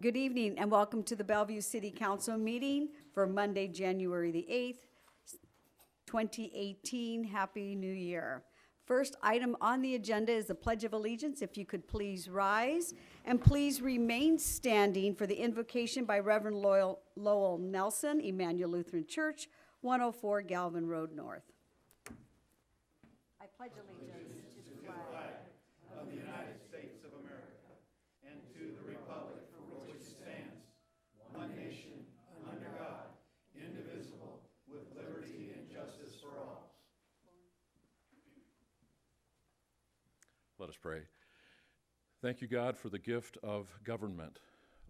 Good evening and welcome to the Bellevue City Council meeting for Monday, January the 8th, 2018. Happy New Year. First item on the agenda is the Pledge of Allegiance. If you could please rise and please remain standing for the invocation by Reverend Lowell Nelson, Emmanuel Lutheran Church, 104 Galvin Road North. I pledge allegiance to the flag of the United States of America and to the republic for which it stands, one nation, under God, indivisible, with liberty and justice for all. Let us pray. Thank you, God, for the gift of government,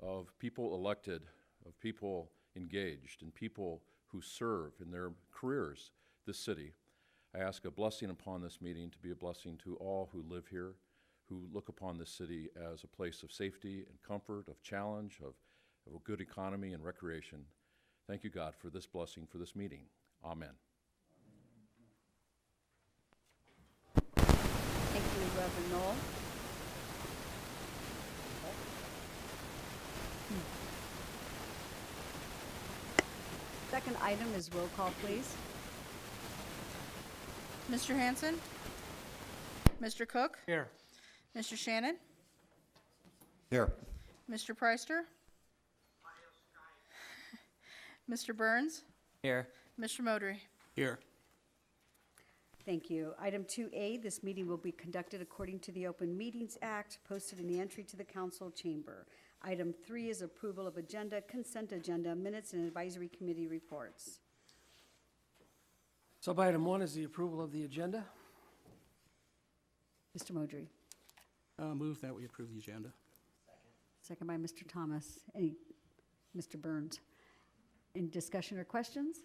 of people elected, of people engaged, and people who serve in their careers this city. I ask a blessing upon this meeting to be a blessing to all who live here, who look upon this city as a place of safety and comfort, of challenge, of a good economy and recreation. Thank you, God, for this blessing for this meeting. Amen. Thank you, Reverend Knoll. Second item is roll call, please. Mr. Hanson? Mr. Cook? Here. Mr. Shannon? Here. Mr. Preister? Mr. Burns? Here. Mr. Modry? Here. Thank you. Item 2A, this meeting will be conducted according to the Open Meetings Act, posted in the entry to the council chamber. Item 3 is approval of agenda, consent agenda, minutes, and advisory committee reports. Sub-item 1 is the approval of the agenda. Mr. Modry, Move that we approve the agenda. second by Mr. Thomas. Mr. Burns. Any discussion or questions?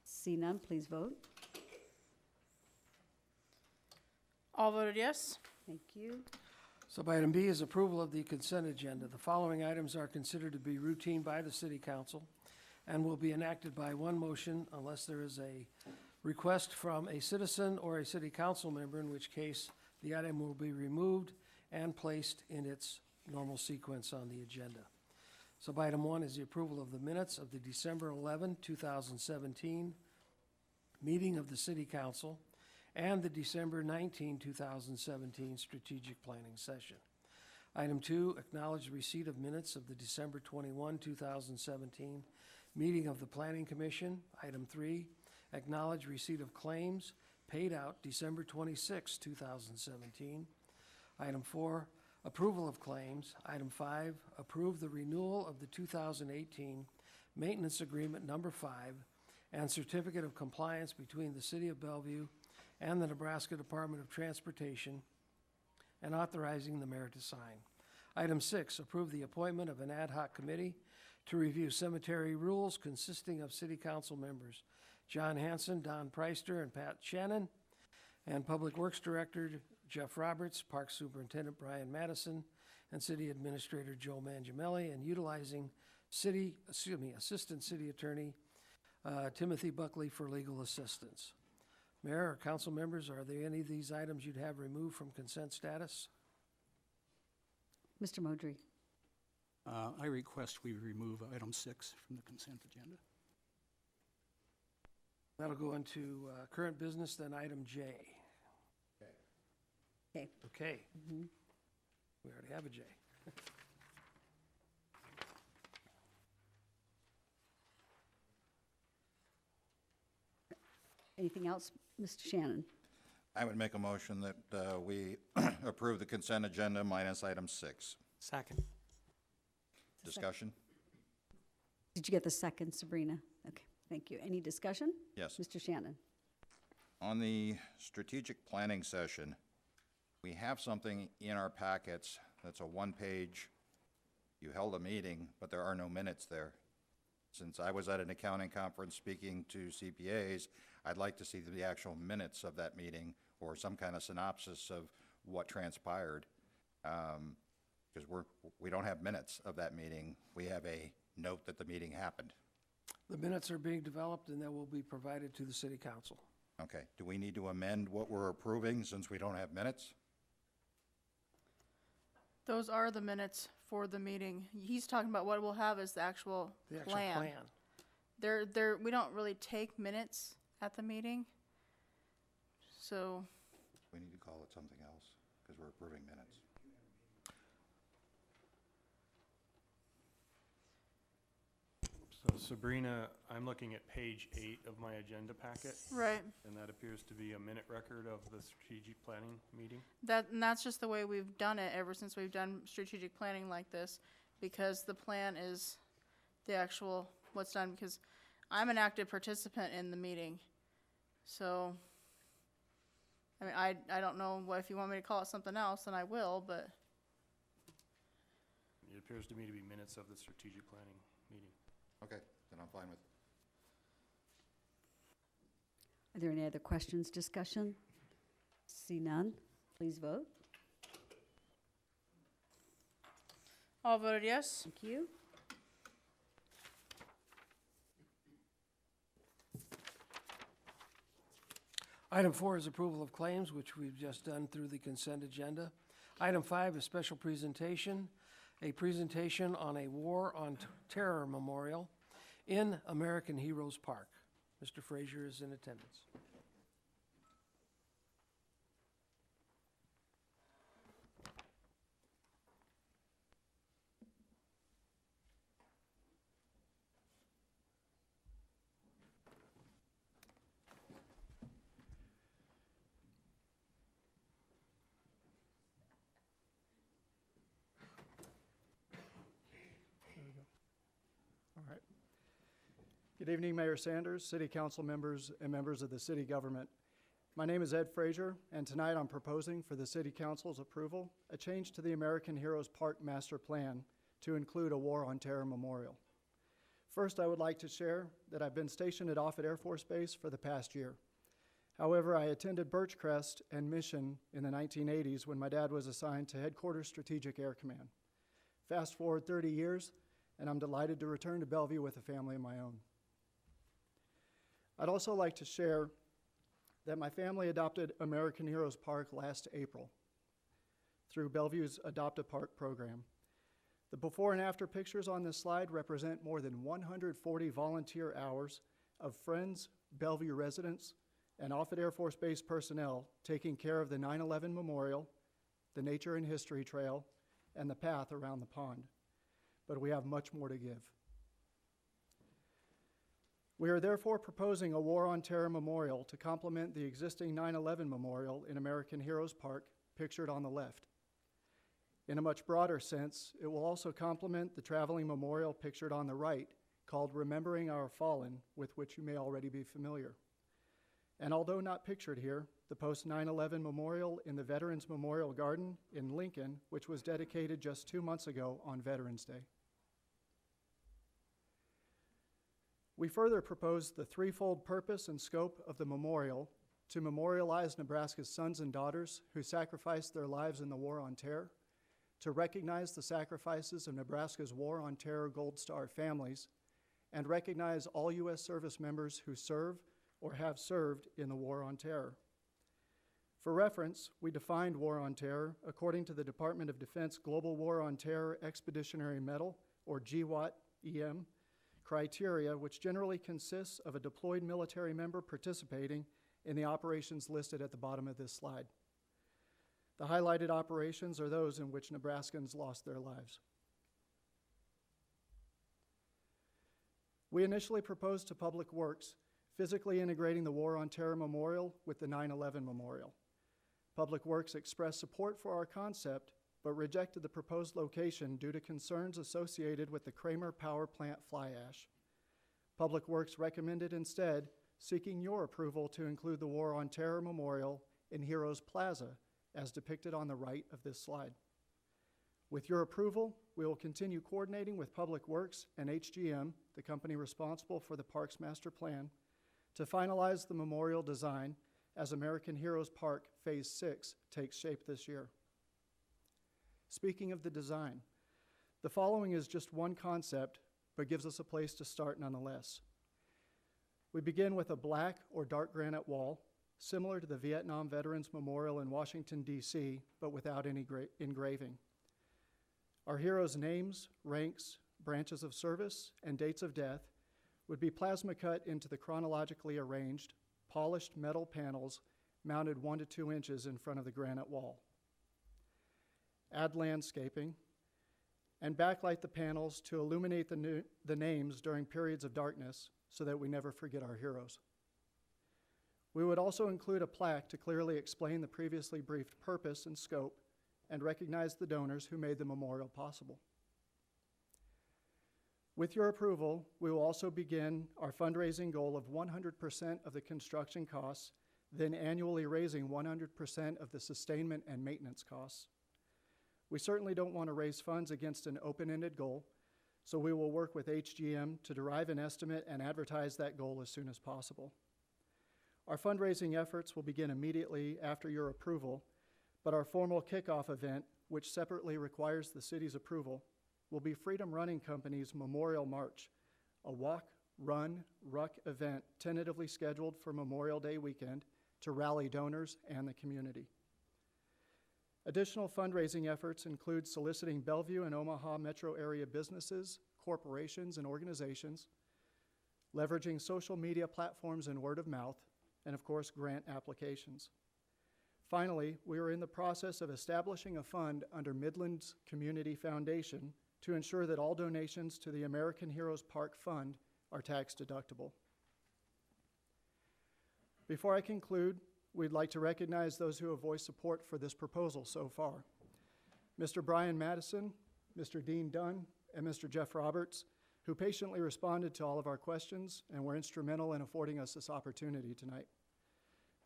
See none, please vote. All voted yes. Thank you. Sub-item B is approval of the consent agenda. The following items are considered to be routine by the city council and will be enacted by one motion unless there is a request from a citizen or a city council member, in which case the item will be removed and placed in its normal sequence on the agenda. Sub-item 1 is the approval of the minutes of the December 11, 2017 meeting of the city council and the December 19, 2017 strategic planning session. Item 2, acknowledge receipt of minutes of the December 21, 2017 meeting of the Planning Commission. Item 3, acknowledge receipt of claims paid out December 26, 2017. Item 4, approval of claims. Item 5, approve the renewal of the 2018 Maintenance Agreement Number 5 and Certificate of Compliance between the City of Bellevue and the Nebraska Department of Transportation, and authorizing the mayor to sign. Item 6, approve the appointment of an ad hoc committee to review cemetery rules consisting of city council members John Hanson, Don Preister, and Pat Shannon, and Public Works Director Jeff Roberts, Park Superintendent Brian Madison, and City Administrator Joe Mangiamelli, and utilizing Assistant City Attorney Timothy Buckley for legal assistance. Mayor or council members, are there any of these items you'd have removed from consent status? Mr. Modry. I request we remove item 6 from the consent agenda. That'll go into current business, then item J. Okay. Okay. We already have a J. Anything else, Mr. Shannon? I would make a motion that we approve the consent agenda minus item 6. Second. Discussion? Did you get the second, Sabrina? Okay, thank you. Any discussion? Yes. Mr. Shannon? On the strategic planning session, we have something in our packets that's a one-page, you held a meeting, but there are no minutes there. Since I was at an accounting conference speaking to CPAs, I'd like to see the actual minutes of that meeting or some kind of synopsis of what transpired. Because we don't have minutes of that meeting. We have a note that the meeting happened. The minutes are being developed and that will be provided to the city council. Okay. Do we need to amend what we're approving since we don't have minutes? Those are the minutes for the meeting. He's talking about what we'll have as the actual The actual plan. plan. We don't really take minutes at the meeting. So, We need to call it something else, because we're approving minutes. So Sabrina, I'm looking at page 8 of my agenda packet, right. and that appears to be a minute record of the strategic planning meeting. And that's just the way we've done it ever since we've done strategic planning like this, because the plan is the actual, what's done, because I'm an active participant in the meeting. So, I mean, I don't know if you want me to call it something else, then I will, but It appears to me to be minutes of the strategic planning meeting. Okay, then I'm fine with. Are there any other questions, discussion? See none, please vote. all voted yes. Thank you. Item 4 is approval of claims, which we've just done through the consent agenda. Item 5 is special presentation, a presentation on a War on Terror memorial in American Heroes Park. Mr. Frazier is in attendance. All right. Good evening, Mayor Sanders, City Council members, and members of the city government. My name is Ed Frazier, and tonight I'm proposing for the City Council's approval a change to the American Heroes Park Master Plan to include a War on Terror memorial. First, I would like to share that I've been stationed at Offutt Air Force Base for the past year. However, I attended Birchcrest and Mission in the 1980s when my dad was assigned to Headquarters Strategic Air Command. Fast forward 30 years, and I'm delighted to return to Bellevue with a family of my own. I'd also like to share that my family adopted American Heroes Park last April through Bellevue's Adopt a Park program. The before and after pictures on this slide represent more than 140 volunteer hours of friends, Bellevue residents, and Offutt Air Force Base personnel taking care of the 9/11 Memorial, the Nature and History Trail, and the path around the pond. But we have much more to give. We are therefore proposing a War on Terror memorial to complement the existing 9/11 Memorial in American Heroes Park, pictured on the left. In a much broader sense, it will also complement the traveling memorial pictured on the right, called Remembering Our Fallen, with which you may already be familiar. And although not pictured here, the post-9/11 memorial in the Veterans Memorial Garden in Lincoln, which was dedicated just 2 months ago on Veterans Day. We further propose the threefold purpose and scope of the memorial to memorialize Nebraska's sons and daughters who sacrificed their lives in the War on Terror, to recognize the sacrifices of Nebraska's War on Terror Gold Star families, and recognize all U.S. service members who serve or have served in the War on Terror. For reference, we defined War on Terror according to the Department of Defense Global War on Terror Expeditionary Medal, or GWAT-EM, criteria, which generally consists of a deployed military member participating in the operations listed at the bottom of this slide. The highlighted operations are those in which Nebraskans lost their lives. We initially proposed to Public Works physically integrating the War on Terror Memorial with the 9/11 Memorial. Public Works expressed support for our concept, but rejected the proposed location due to concerns associated with the Kramer Power Plant fly ash. Public Works recommended instead seeking your approval to include the War on Terror Memorial in Heroes Plaza, as depicted on the right of this slide. With your approval, we will continue coordinating with Public Works and HGM, the company responsible for the Parks Master Plan, to finalize the memorial design as American Heroes Park Phase 6 takes shape this year. Speaking of the design, the following is just one concept, but gives us a place to start nonetheless. We begin with a black or dark granite wall, similar to the Vietnam Veterans Memorial in Washington, D.C., but without any engraving. Our heroes' names, ranks, branches of service, and dates of death would be plasma cut into the chronologically arranged, polished metal panels mounted 1 to 2 inches in front of the granite wall. Add landscaping, and backlight the panels to illuminate the names during periods of darkness so that we never forget our heroes. We would also include a plaque to clearly explain the previously briefed purpose and scope and recognize the donors who made the memorial possible. With your approval, we will also begin our fundraising goal of 100% of the construction costs, then annually raising 100% of the sustainment and maintenance costs. We certainly don't want to raise funds against an open-ended goal, so we will work with HGM to derive an estimate and advertise that goal as soon as possible. Our fundraising efforts will begin immediately after your approval, but our formal kickoff event, which separately requires the city's approval, will be Freedom Running Company's Memorial March, a walk, run, ruck event tentatively scheduled for Memorial Day weekend to rally donors and the community. Additional fundraising efforts include soliciting Bellevue and Omaha metro area businesses, corporations, and organizations, leveraging social media platforms and word of mouth, and of course, grant applications. Finally, we are in the process of establishing a fund under Midlands Community Foundation to ensure that all donations to the American Heroes Park Fund are tax deductible. Before I conclude, we'd like to recognize those who have voiced support for this proposal so far. Mr. Brian Madison, Mr. Dean Dunn, and Mr. Jeff Roberts, who patiently responded to all of our questions and were instrumental in affording us this opportunity tonight.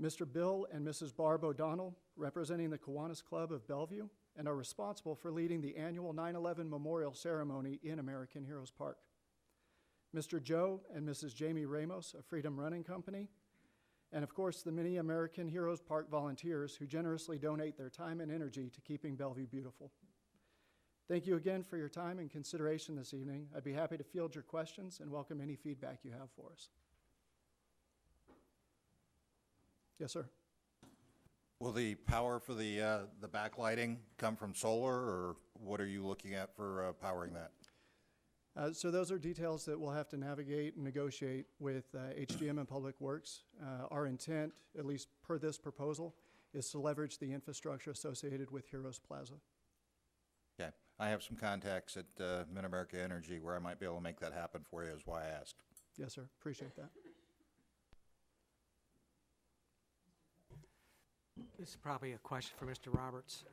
Mr. Bill and Mrs. Barb O'Donnell, representing the Kiwanis Club of Bellevue, and are responsible for leading the annual 9/11 Memorial Ceremony in American Heroes Park. Mr. Joe and Mrs. Jamie Ramos of Freedom Running Company, and of course the many American Heroes Park volunteers who generously donate their time and energy to keeping Bellevue beautiful. Thank you again for your time and consideration this evening. I'd be happy to field your questions and welcome any feedback you have for us. Yes, sir. Will the power for the backlighting come from solar, or what are you looking at for powering that? So those are details that we'll have to navigate and negotiate with HGM and Public Works. Our intent, at least per this proposal, is to leverage the infrastructure associated with Heroes Plaza. Okay, I have some contacts at Mid-America Energy where I might be able to make that happen for you, is why I asked. Yes, sir. Appreciate that. This is probably a question for Mr. Roberts.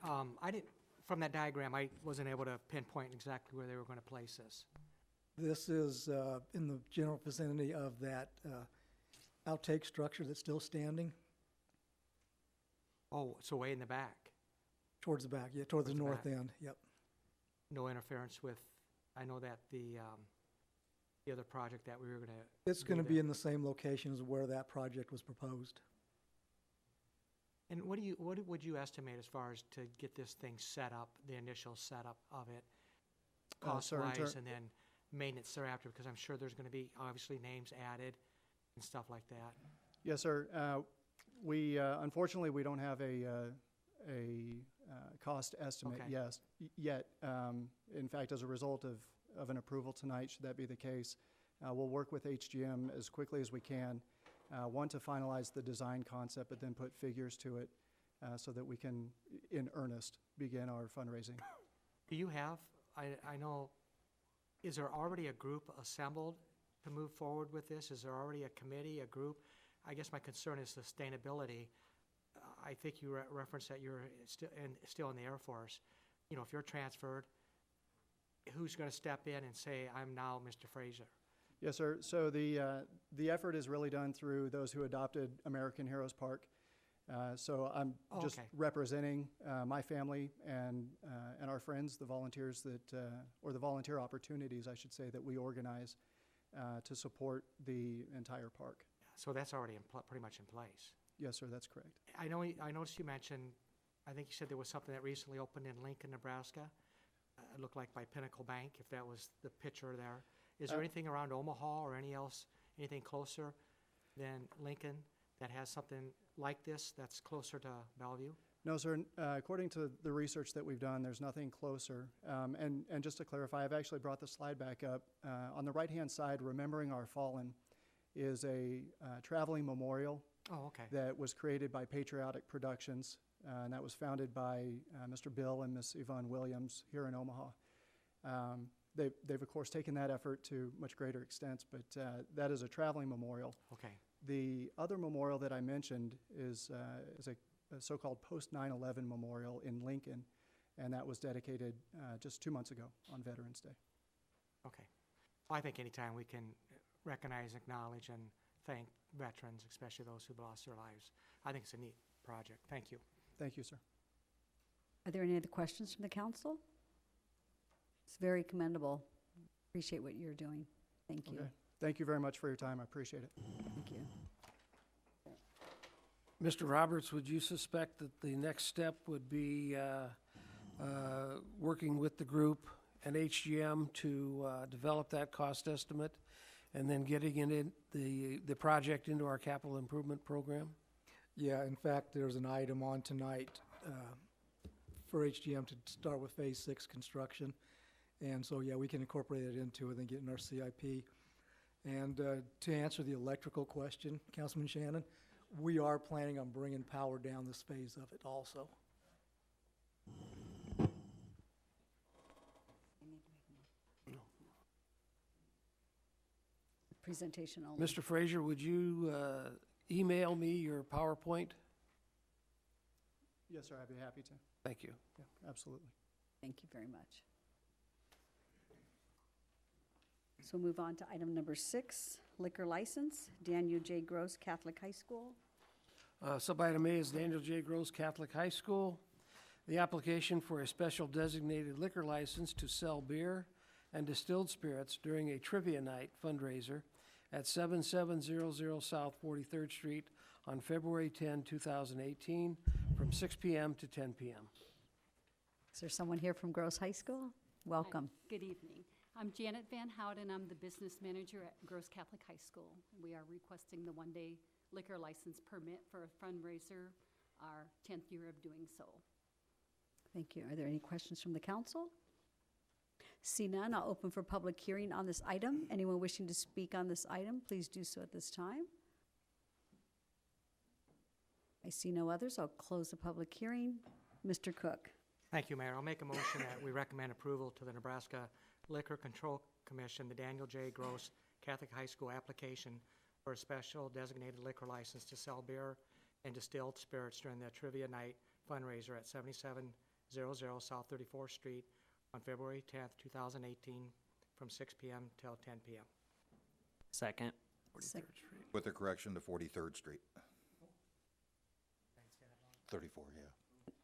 From that diagram, I wasn't able to pinpoint exactly where they were going to place this. This is in the general vicinity of that outtake structure that's still standing. Oh, so way in the back. Towards the back, yeah, towards the north back. end, yep. No interference with, I know that the other project that we were going to. It's going to be in the same location as where that project was proposed. And what would you estimate as far as to get this thing set up, the initial setup of it, cost-wise, and then maintenance thereafter? Because I'm sure there's going to be obviously names added and stuff like that. Yes, sir. We unfortunately we don't have a cost estimate yet. In fact, as a result of an approval tonight, should that be the case, we'll work with HGM as quickly as we can. One, to finalize the design concept, but then put figures to it so that we can, in earnest, begin our fundraising. Do you have, I know, is there already a group assembled to move forward with this? Is there already a committee, a group? I guess my concern is sustainability. I think you referenced that you're still in the Air Force. You know, if you're transferred, who's going to step in and say, I'm now Mr. Fraser? Yes, sir. So the effort is really done through those who adopted American Heroes Park. So I'm just representing my family and our friends, the volunteers that, or the volunteer opportunities, I should say, that we organize to support the entire park. So that's already pretty much in place. Yes, sir. That's correct. I noticed you mentioned, I think you said there was something that recently opened in Lincoln, Nebraska. It looked like by Pinnacle Bank, if that was the picture there. Is there anything around Omaha or anything closer than Lincoln that has something like this that's closer to Bellevue? No, sir. According to the research that we've done, there's nothing closer. And just to clarify, I've actually brought the slide back up. On the right-hand side, Remembering Our Fallen is a traveling memorial Oh, okay. that was created by Patriotic Productions, and that was founded by Mr. Bill and Miss Yvonne Williams here in Omaha. They've of course taken that effort to much greater extents, but that is a traveling memorial. Okay. The other memorial that I mentioned is a so-called post 9/11 memorial in Lincoln, and that was dedicated just 2 months ago on Veterans Day. Okay. Well, I think anytime we can recognize, acknowledge, and thank veterans, especially those who've lost their lives, I think it's a neat project. Thank you. Thank you, sir. Are there any other questions from the council? It's very commendable. Appreciate what you're doing. Thank you. Okay. Thank you very much for your time. I appreciate it. Thank you. Mr. Roberts, would you suspect that the next step would be working with the group and HGM to develop that cost estimate and then getting it in the project into our capital improvement program? Yeah, in fact, there's an item on tonight for HGM to start with Phase 6 construction. And so, yeah, we can incorporate it into it and get in our CIP. And to answer the electrical question, Councilman Shannon, we are planning on bringing power down this phase of it also. Presentation only. Mr. Frazier, would you email me your PowerPoint? Yes, sir. I'd be happy to. Thank you. Yeah, absolutely. Thank you very much. So we'll move on to item number 6, liquor license, Daniel J. Gross Catholic High School. Sub-item A is Daniel J. Gross Catholic High School. The application for a special designated liquor license to sell beer and distilled spirits during a trivia night fundraiser at 7700 South 43rd Street on February 10, 2018, from 6 p.m. to 10 p.m. Is there someone here from Gross High School? Welcome. Hi, good evening. I'm Janet Van Houten. I'm the business manager at Gross Catholic High School. We are requesting the one-day liquor license permit for a fundraiser, our 10th year of doing so. Thank you. Are there any questions from the council? See none, I'll open for public hearing on this item. Anyone wishing to speak on this item, please do so at this time. I see no others. I'll close the public hearing. Mr. Cook. Thank you, Mayor. I'll make a motion that we recommend approval to the Nebraska Liquor Control Commission, the Daniel J. Gross Catholic High School application for a special designated liquor license to sell beer and distilled spirits during the trivia night fundraiser at 7700 South 34th Street on February 10th, 2018, from 6 p.m. till 10 p.m. Second. 43rd Street. With the correction to 43rd Street. 34, yeah.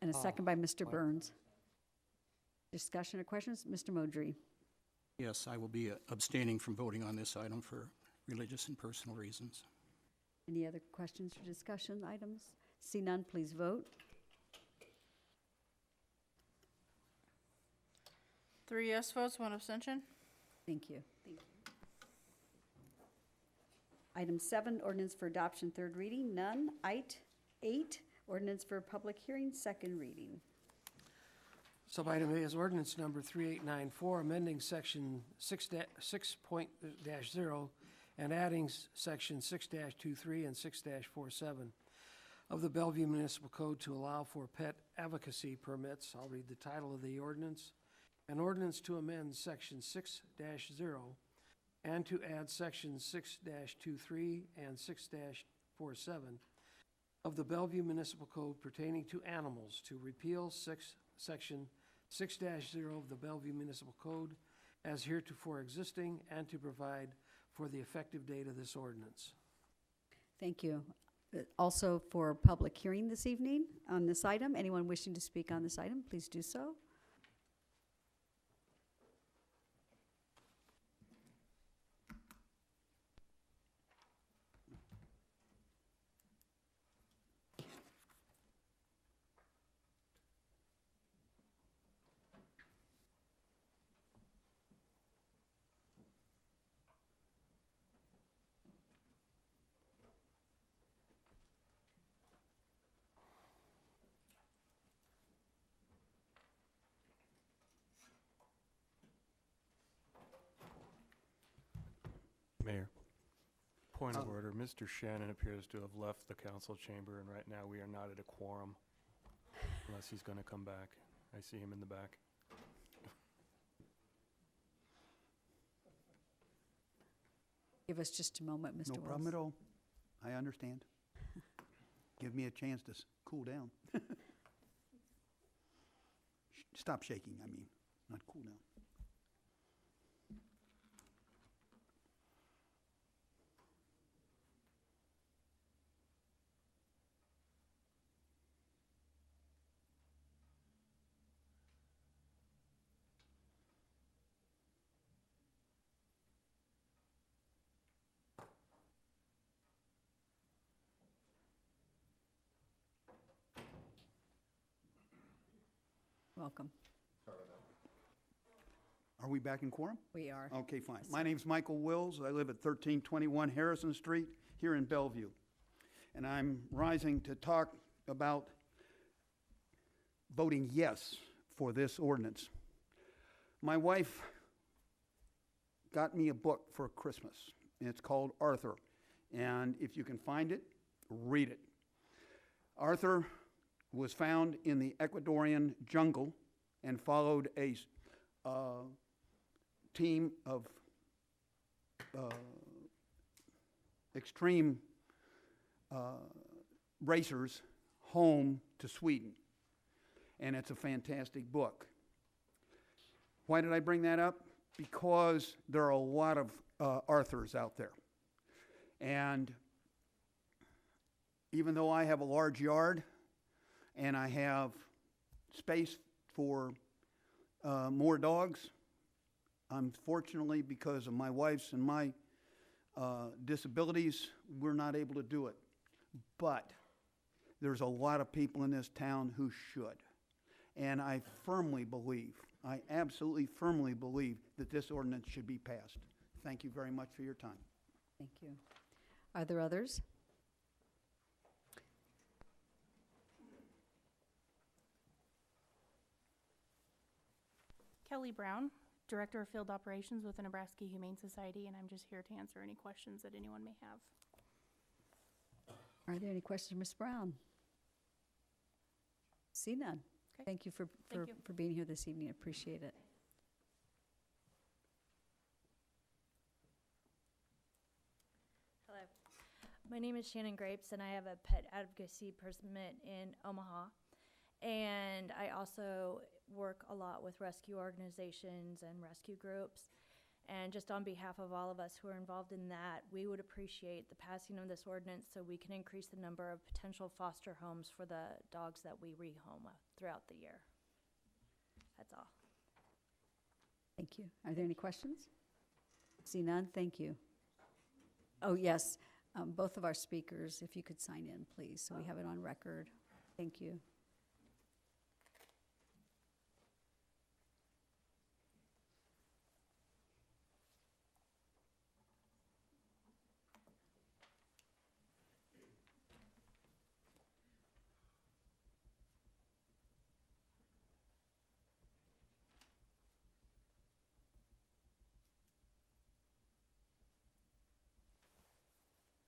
And a second by Mr. Burns. Discussion or questions? Mr. Modry. Yes, I will be abstaining from voting on this item for religious and personal reasons. Any other questions or discussion items? See none, please vote. 3 yes votes, 1 abstention. Thank you. Item 7, ordinance for adoption, third reading, none. 8, ordinance for public hearing, second reading. Sub-item A is ordinance number 3894, amending section 6.0 and adding section 6-23 and 6-47 of the Bellevue Municipal Code to allow for pet advocacy permits. I'll read the title of the ordinance. An ordinance to amend section 6-0 and to add section 6-23 and 6-47 of the Bellevue Municipal Code pertaining to animals, to repeal section 6-0 of the Bellevue Municipal Code as heretofore existing, and to provide for the effective date of this ordinance. Thank you. Also for public hearing this evening on this item, anyone wishing to speak on this item, please do so. Point of order, Mr. Shannon appears to have left the council chamber, and right now we are not at a quorum, unless he's going to come back. I see him in the back. Give us just a moment, Mr. No Wills. problem at all. I understand. Give me a chance to cool down. Stop shaking, I mean, not cool down. Welcome. Are we back in quorum? We are. Okay, fine. My name's Michael Wills. I live at 1321 Harrison Street here in Bellevue. And I'm rising to talk about voting yes for this ordinance. My wife got me a book for Christmas. And it's called Arthur. And if you can find it, read it. Arthur was found in the Ecuadorian jungle and followed a team of extreme racers home to Sweden. And it's a fantastic book. Why did I bring that up? Because there are a lot of Arthurs out there. And even though I have a large yard and I have space for more dogs, unfortunately, because of my wife's and my disabilities, we're not able to do it. But there's a lot of people in this town who should. And I firmly believe, I absolutely firmly believe that this ordinance should be passed. Thank you very much for your time. Thank you. Are there others? Kelly Brown, Director of Field Operations with the Nebraska Humane Society, and I'm just here to answer any questions that anyone may have. Are there any questions, Ms. Brown? See none. Okay. Thank you for Thank you. being here this evening. I appreciate it. Hello. My name is Shannon Grapes, and I have a pet advocacy permit in Omaha. And I also work a lot with rescue organizations and rescue groups. And just on behalf of all of us who are involved in that, we would appreciate the passing of this ordinance so we can increase the number of potential foster homes for the dogs that we rehome throughout the year. That's all. Thank you. Are there any questions? See none. Thank you. Oh, yes. Both of our speakers, if you could sign in, please, so we have it on record. Thank you.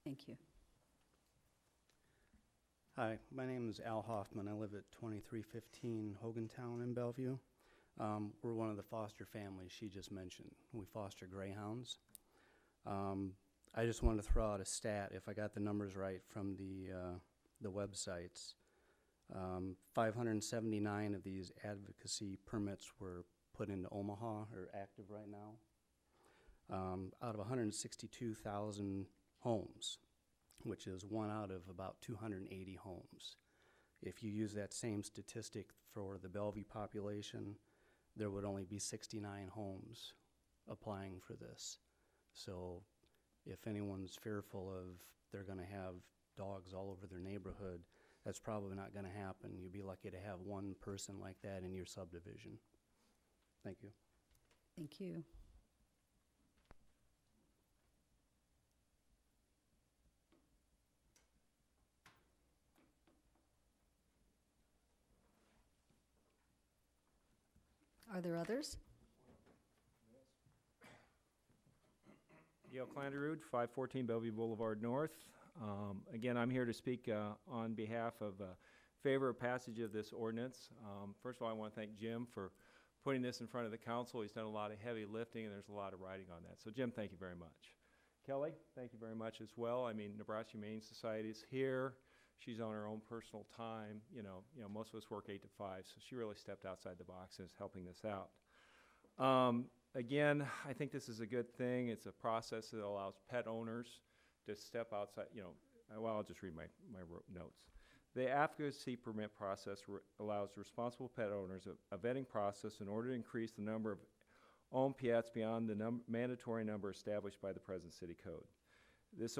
Thank you. Hi, my name is Al Hoffman. I live at 2315 Hogantown in Bellevue. We're one of the foster families she just mentioned. We foster greyhounds. I just wanted to throw out a stat, if I got the numbers right from the websites. 579 of these advocacy permits were put into Omaha, or active right now, out of 162,000 homes, which is 1 out of about 280 homes. If you use that same statistic for the Bellevue population, there would only be 69 homes applying for this. So if anyone's fearful of they're going to have dogs all over their neighborhood, that's probably not going to happen. You'd be lucky to have one person like that in your subdivision. Thank you. Thank you. Are there others? Yale Clanderud, 514 Bellevue Boulevard North. Again, I'm here to speak on behalf of favor of passage of this ordinance. First of all, I want to thank Jim for putting this in front of the council. He's done a lot of heavy lifting, and there's a lot of writing on that. So, Jim, thank you very much. Kelly, thank you very much as well. I mean, Nebraska Humane Society is here. She's on her own personal time. You know, most of us work 8 to 5, so she really stepped outside the box and is helping this out. Again, I think this is a good thing. It's a process that allows pet owners to step outside, well, I'll just read my notes. The advocacy permit process allows responsible pet owners a vetting process in order to increase the number of owned pets beyond the mandatory number established by the present city code. This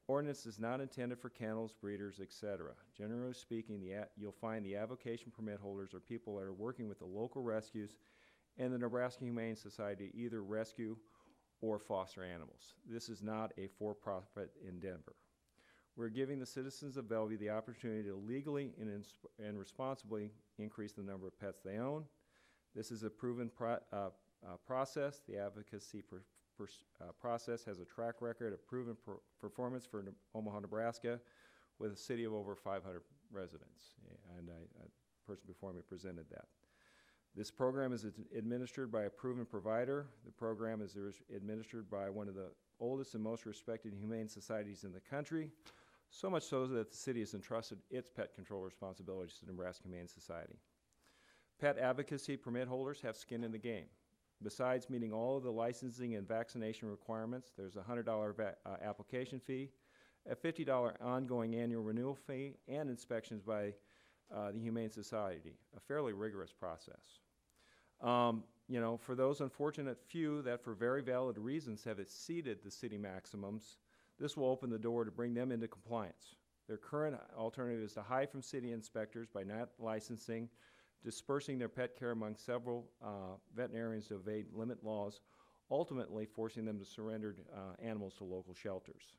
ordinance is not intended for kennels, breeders, etc. Generally speaking, you'll find the avocation permit holders are people that are working with the local rescues and the Nebraska Humane Society to either rescue or foster animals. This is not a for-profit endeavor. We're giving the citizens of Bellevue the opportunity to legally and responsibly increase the number of pets they own. This is a proven process. The advocacy process has a track record of proven performance for Omaha, Nebraska, with a city of over 500 residents. And a person before me presented that. This program is administered by a proven provider. The program is administered by one of the oldest and most respected humane societies in the country, so much so that the city has entrusted its pet control responsibilities to the Nebraska Humane Society. Pet advocacy permit holders have skin in the game. Besides meeting all of the licensing and vaccination requirements, there's a $100 application fee, a $50 ongoing annual renewal fee, and inspections by the Humane Society, a fairly rigorous process. For those unfortunate few that for very valid reasons have exceeded the city maximums, this will open the door to bring them into compliance. Their current alternative is to hide from city inspectors by not licensing, dispersing their pet care among several veterinarians to evade limit laws, ultimately forcing them to surrender animals to local shelters.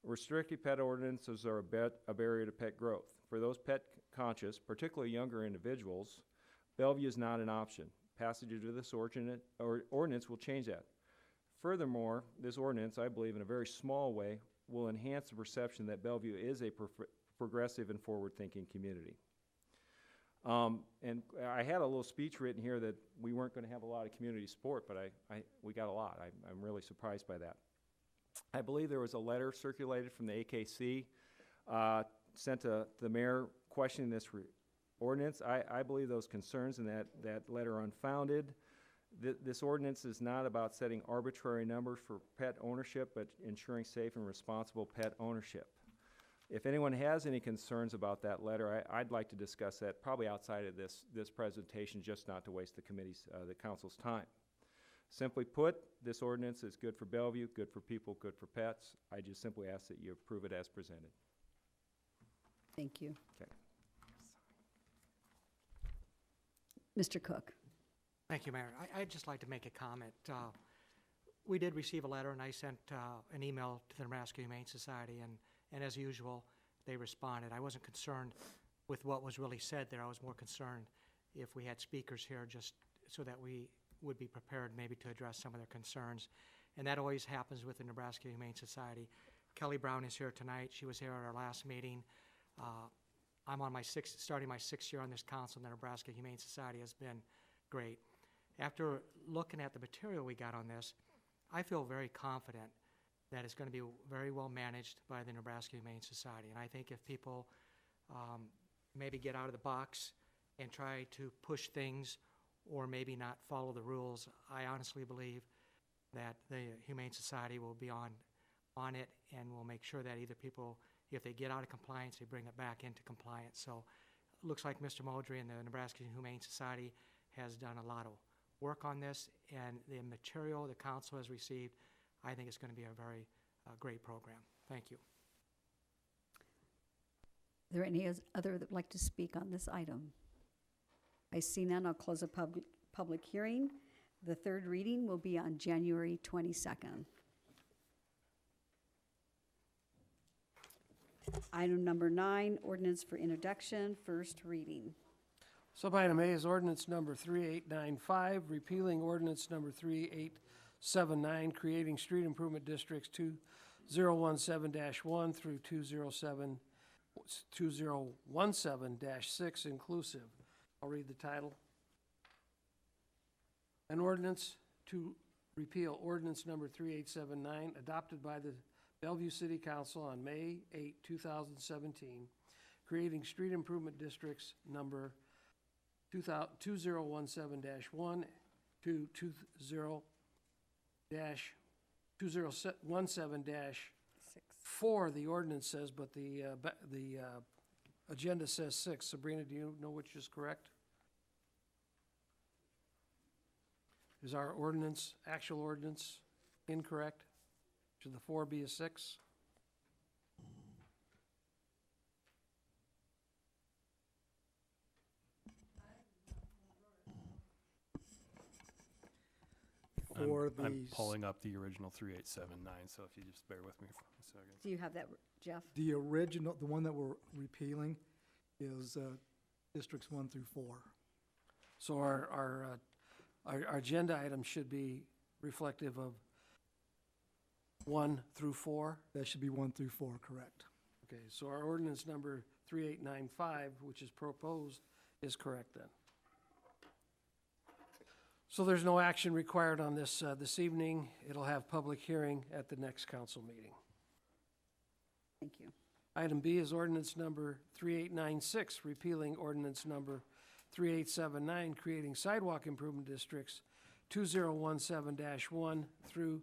Restricted pet ordinances are a barrier to pet growth. For those pet conscious, particularly younger individuals, Bellevue is not an option. Passage of this ordinance will change that. Furthermore, this ordinance, I believe in a very small way, will enhance the perception that Bellevue is a progressive and forward-thinking community. And I had a little speech written here that we weren't going to have a lot of community support, but we got a lot. I'm really surprised by that. I believe there was a letter circulated from the AKC sent to the mayor questioning this ordinance. I believe those concerns in that letter are unfounded. This ordinance is not about setting arbitrary numbers for pet ownership, but ensuring safe and responsible pet ownership. If anyone has any concerns about that letter, I'd like to discuss that probably outside of this presentation, just not to waste the council's time. Simply put, this ordinance is good for Bellevue, good for people, good for pets. I just simply ask that you approve it as presented. Thank you. Okay. Mr. Cook. Thank you, Mayor. I'd just like to make a comment. We did receive a letter, and I sent an email to the Nebraska Humane Society, and as usual, they responded. I wasn't concerned with what was really said there. I was more concerned if we had speakers here just so that we would be prepared maybe to address some of their concerns. And that always happens with the Nebraska Humane Society. Kelly Brown is here tonight. She was here at our last meeting. I'm on starting my 6th year on this council, and the Nebraska Humane Society has been great. After looking at the material we got on this, I feel very confident that it's going to be very well managed by the Nebraska Humane Society. And I think if people maybe get out of the box and try to push things or maybe not follow the rules, I honestly believe that the Humane Society will be on it and will make sure that either people, if they get out of compliance, they bring it back into compliance. So it looks like Mr. Moldry and the Nebraska Humane Society has done a lot of work on this, and the material the council has received, I think it's going to be a very great program. Thank you. Are there any other that would like to speak on this item? I see none. I'll close the public hearing. The third reading will be on January 22nd. Item number 9, ordinance for introduction, first reading. Sub-item A is ordinance number 3895, repealing ordinance number 38 2079, creating street improvement districts 2017-1 through 2017-6 inclusive. I'll read the title. An ordinance to repeal ordinance number 3879, adopted by the Bellevue City Council on May 8, 2017, creating street improvement districts number 2017-1 to 2017-4, the ordinance says, but the agenda says 6. Sabrina, do you know which is correct? Is our ordinance, actual ordinance, incorrect? Should the 4 be a 6? For I'm the, pulling up the original 3879, so if you just bear with me for a second. Do you have that, Jeff? the original, the one that we're repealing is districts 1 through 4. So our agenda item should be reflective of 1 through 4? That should be 1 through 4, correct. Okay, so our ordinance number 3895, which is proposed, is correct then. So there's no action required on this this evening. It'll have public hearing at the next council meeting. Thank you. Item B is ordinance number 3896, repealing ordinance number 3879, creating sidewalk improvement districts 2017-1 through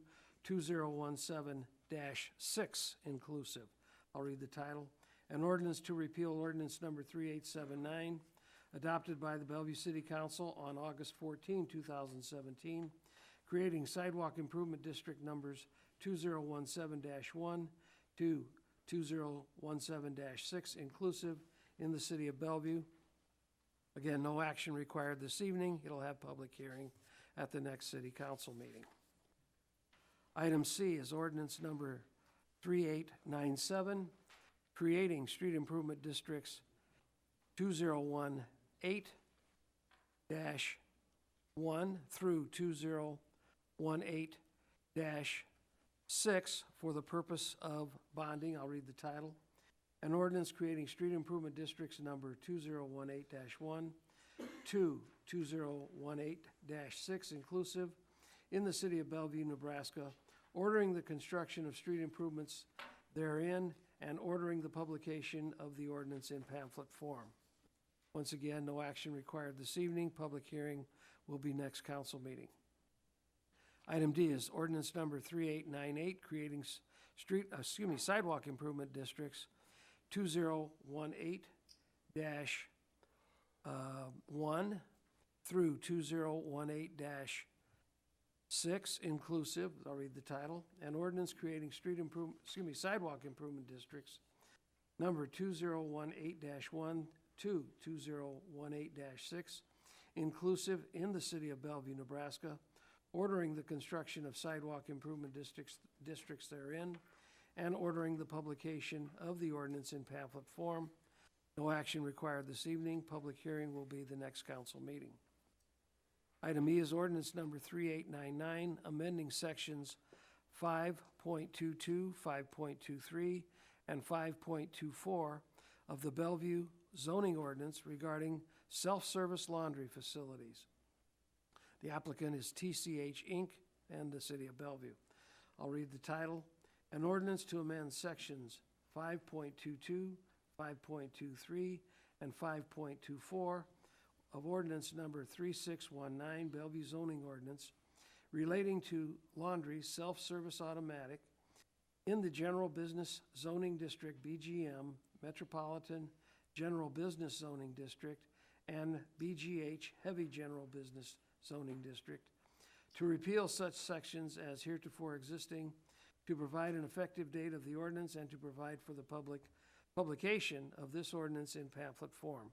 2017-6 inclusive. I'll read the title. An ordinance to repeal ordinance number 3879, adopted by the Bellevue City Council on August 14, 2017, creating sidewalk improvement district numbers 2017-1 to 2017-6 inclusive in the city of Bellevue. Again, no action required this evening. It'll have public hearing at the next city council meeting. Item C is ordinance number 3897, creating street improvement districts 2018-1 through 2018-6 for the purpose of bonding. I'll read the title. An ordinance creating street improvement districts number 2018-1 to 2018-6 inclusive in the city of Bellevue, Nebraska, ordering the construction of street improvements therein and ordering the publication of the ordinance in pamphlet form. Once again, no action required this evening. Public hearing will be next council meeting. Item D is ordinance number 3898, creating sidewalk improvement districts 2018-1 through 2018-6 inclusive. I'll read the title. An ordinance creating sidewalk improvement districts number 2018-1 to 2018-6 inclusive in the city of Bellevue, Nebraska, ordering the construction of sidewalk improvement districts therein, and ordering the publication of the ordinance in pamphlet form. No action required this evening. Public hearing will be the next council meeting. Item E is ordinance number 3899, amending sections 5.22, 5.23, and 5.24 of the Bellevue zoning ordinance regarding self-service laundry facilities. The applicant is TCH Inc. and the city of Bellevue. I'll read the title. An ordinance to amend sections 5.22, 5.23, and 5.24 of ordinance number 3619, Bellevue zoning ordinance, relating to laundry self-service automatic in the General Business Zoning District, BGM, Metropolitan General Business Zoning District, and BGH, Heavy General Business Zoning District, to repeal such sections as heretofore existing, to provide an effective date of the ordinance, and to provide for the publication of this ordinance in pamphlet form.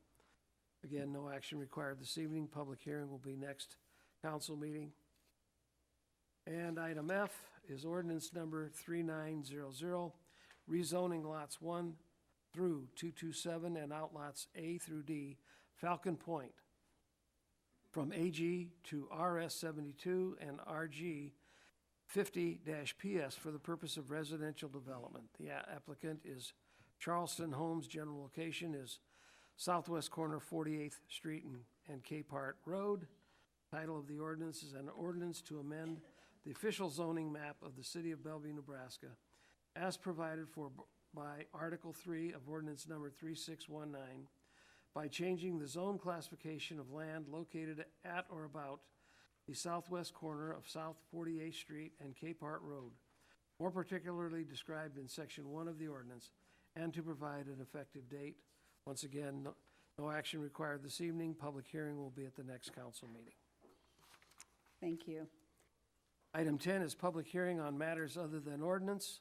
Again, no action required this evening. Public hearing will be next council meeting. And item F is ordinance number 3900, rezoning lots 1 through 227 and outlots A through D, Falcon Point, from AG to RS 72 and RG 50-PS for the purpose of residential development. The applicant is Charleston Homes. General location is southwest corner 48th Street and Capehart Road. Title of the ordinance is an ordinance to amend the official zoning map of the city of Bellevue, Nebraska, as provided for by Article 3 of ordinance number 3619, by changing the zone classification of land located at or about the southwest corner of South 48th Street and Capehart Road, more particularly described in Section 1 of the ordinance, and to provide an effective date. Once again, no action required this evening. Public hearing will be at the next council meeting. Thank you. Item 10 is public hearing on matters other than ordinances.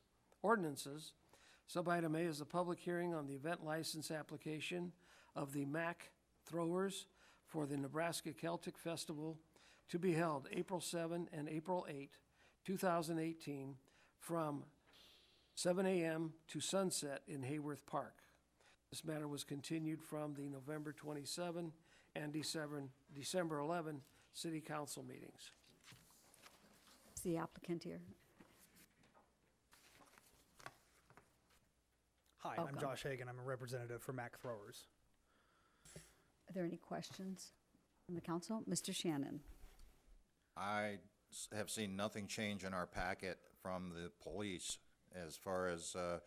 Sub-item A is a public hearing on the event license application of the MAC Throwers for the Nebraska Celtic Festival to be held April 7 and April 8, 2018, from 7 a.m. to sunset in Hayworth Park. This matter was continued from the November 27 and December 11 city council meetings. Is the applicant here? Hi, Welcome. I'm Josh Hagan. I'm a representative for Mac Throwers. Are there any questions from the council? Mr. Shannon? I have seen nothing change in our packet from the police as far as a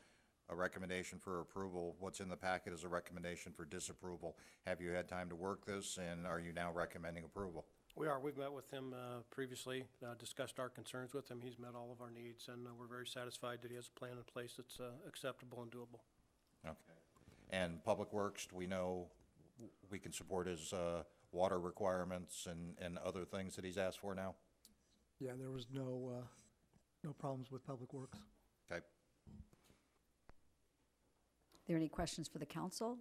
recommendation for approval. What's in the packet is a recommendation for disapproval. Have you had time to work this, and are you now recommending approval? We are. We've met with him previously, discussed our concerns with him. He's met all of our needs, and we're very satisfied that he has a plan in place that's acceptable and doable. Okay. And Public Works, we know we can support his water requirements and other things that he's asked for now? Yeah, there was no problems with Public Works. Okay. Are there any questions for the council?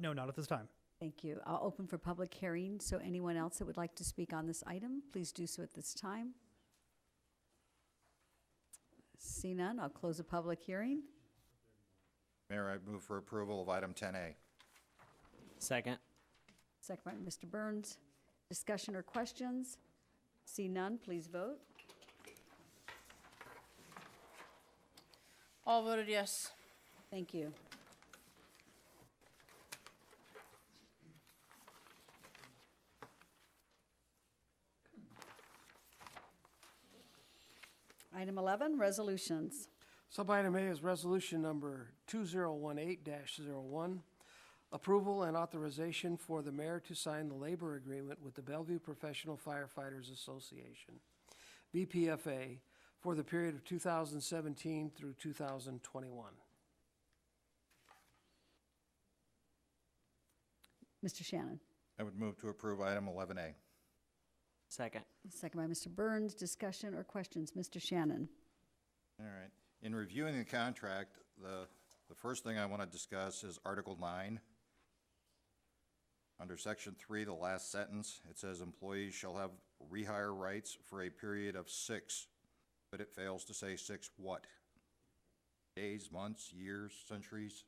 No, not at this time. Thank you. I'll open for public hearing, so anyone else that would like to speak on this item, please do so at this time. See none, I'll close the public hearing. Mayor, I move for approval of item 10A. Second. Second by Mr. Burns. Discussion or questions? See none, please vote. All voted yes. Thank you. Item 11, resolutions. Sub-item A is resolution number 2018-01, approval and authorization for the mayor to sign the labor agreement with the Bellevue Professional Firefighters Association, BPFA, for the period of 2017 through 2021. Mr. Shannon. I would move to approve item 11A. Second. Second by Mr. Burns. Discussion or questions? Mr. Shannon. All right. In reviewing the contract, the first thing I want to discuss is Article 9. Under Section 3, the last sentence, it says employees shall have rehire rights for a period of 6, but it fails to say 6 what? Days, months, years, centuries?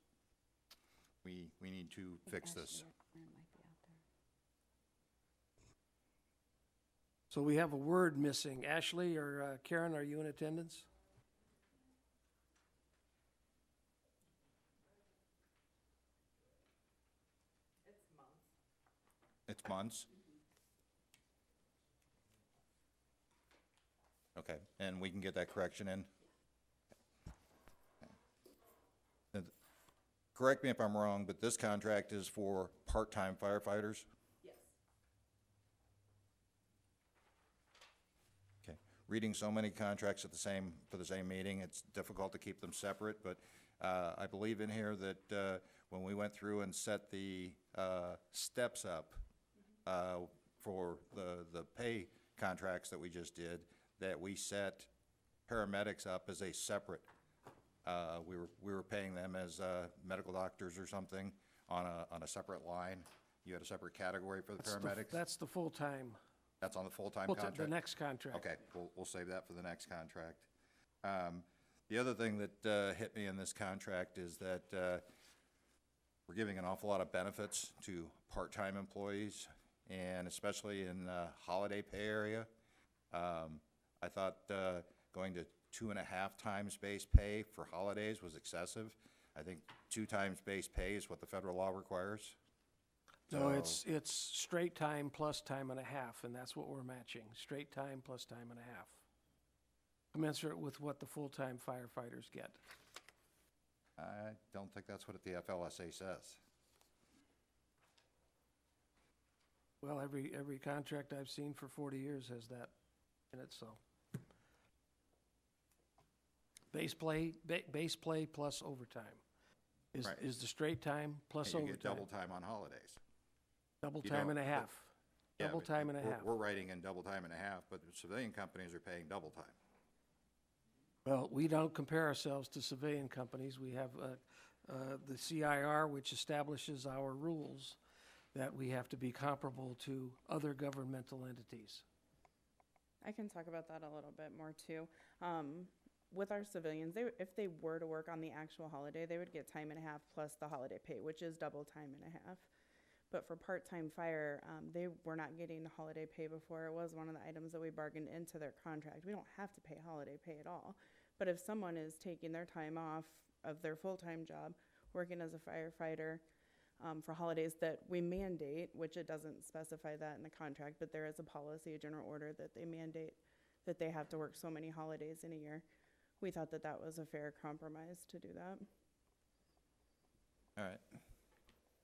We need to fix this. So we have a word missing. Ashley or Karen, are you in attendance? It's months? Okay, and we can get that correction in? And correct me if I'm wrong, but this contract is for part-time firefighters? Yes. Okay. Reading so many contracts for the same meeting, it's difficult to keep them separate, but I believe in here that when we went through and set the steps up for the pay contracts that we just did, that we set paramedics up as a separate, we were paying them as medical doctors or something on a separate line. You had a separate category for the paramedics? That's the full-time. That's on the full-time contract? The next contract. Okay, we'll save that for the next contract. The other thing that hit me in this contract is that we're giving an awful lot of benefits to part-time employees, and especially in the holiday pay area. I thought going to 2.5 times base pay for holidays was excessive. I think 2 times base pay is what the federal law requires. No, So- it's straight time plus time and a half, and that's what we're matching, straight time plus time and a half. Commensurate with what the full-time firefighters get. I don't think that's what the FLSA says. Well, every contract I've seen for 40 years has that in it, so. Base play plus overtime Right. is the straight time plus You overtime. get double time on holidays. Double You time don't- and a half. Yeah, Double but time and a half. We're writing in double time and a half, but the civilian companies are paying double time. Well, we don't compare ourselves to civilian companies. We have the CIR, which establishes our rules that we have to be comparable to other governmental entities. I can talk about that a little bit more too. With our civilians, if they were to work on the actual holiday, they would get time and a half plus the holiday pay, which is double time and a half. But for part-time fire, they were not getting holiday pay before. It was one of the items that we bargained into their contract. We don't have to pay holiday pay at all. But if someone is taking their time off of their full-time job, working as a firefighter, for holidays that we mandate, which it doesn't specify that in the contract, but there is a policy, a general order that they mandate that they have to work so many holidays in a year. We thought that that was a fair compromise to do that. All right.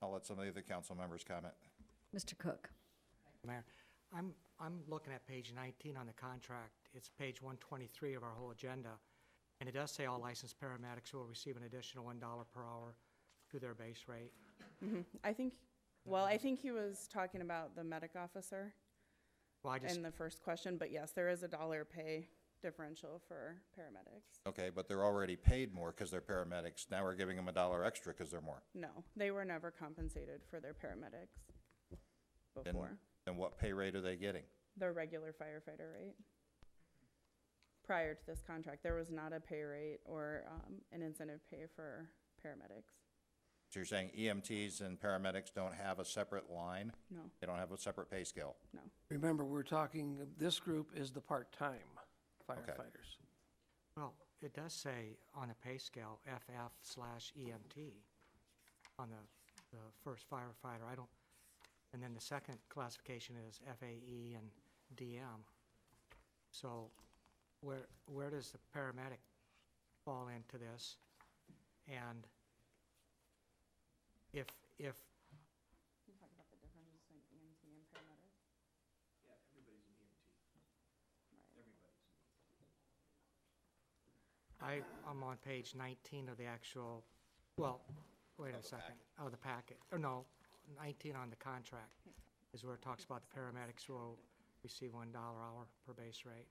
I'll let some of the other council members comment. Mr. Cook. Mayor, I'm looking at page 19 on the contract. It's page 123 of our whole agenda. And it does say all licensed paramedics will receive an additional $1 per hour to their base rate. I think he was talking about the medic officer Well, I just, in the first question, but yes, there is a $1 pay differential for paramedics. Okay, but they're already paid more because they're paramedics. Now we're giving them $1 extra because they're more. No, they were never compensated for their paramedics before. Then what pay rate are they getting? Their regular firefighter rate. Prior to this contract, there was not a pay rate or an incentive pay for paramedics. So you're saying EMTs and paramedics don't have a separate line? No, They don't have a separate pay scale? no. Remember, we're talking, this group is the part-time firefighters. well, it does say on the pay scale, FF/EMT on the first firefighter. And then the second classification is FAE and DM. So where does the paramedic fall into this? And if Can you talk about the difference between EMT and paramedic? I'm on page 19 of the actual, well, wait a second, the packet. Or no, 19 on the contract is where it talks about the paramedics will receive $1 hour per base rate.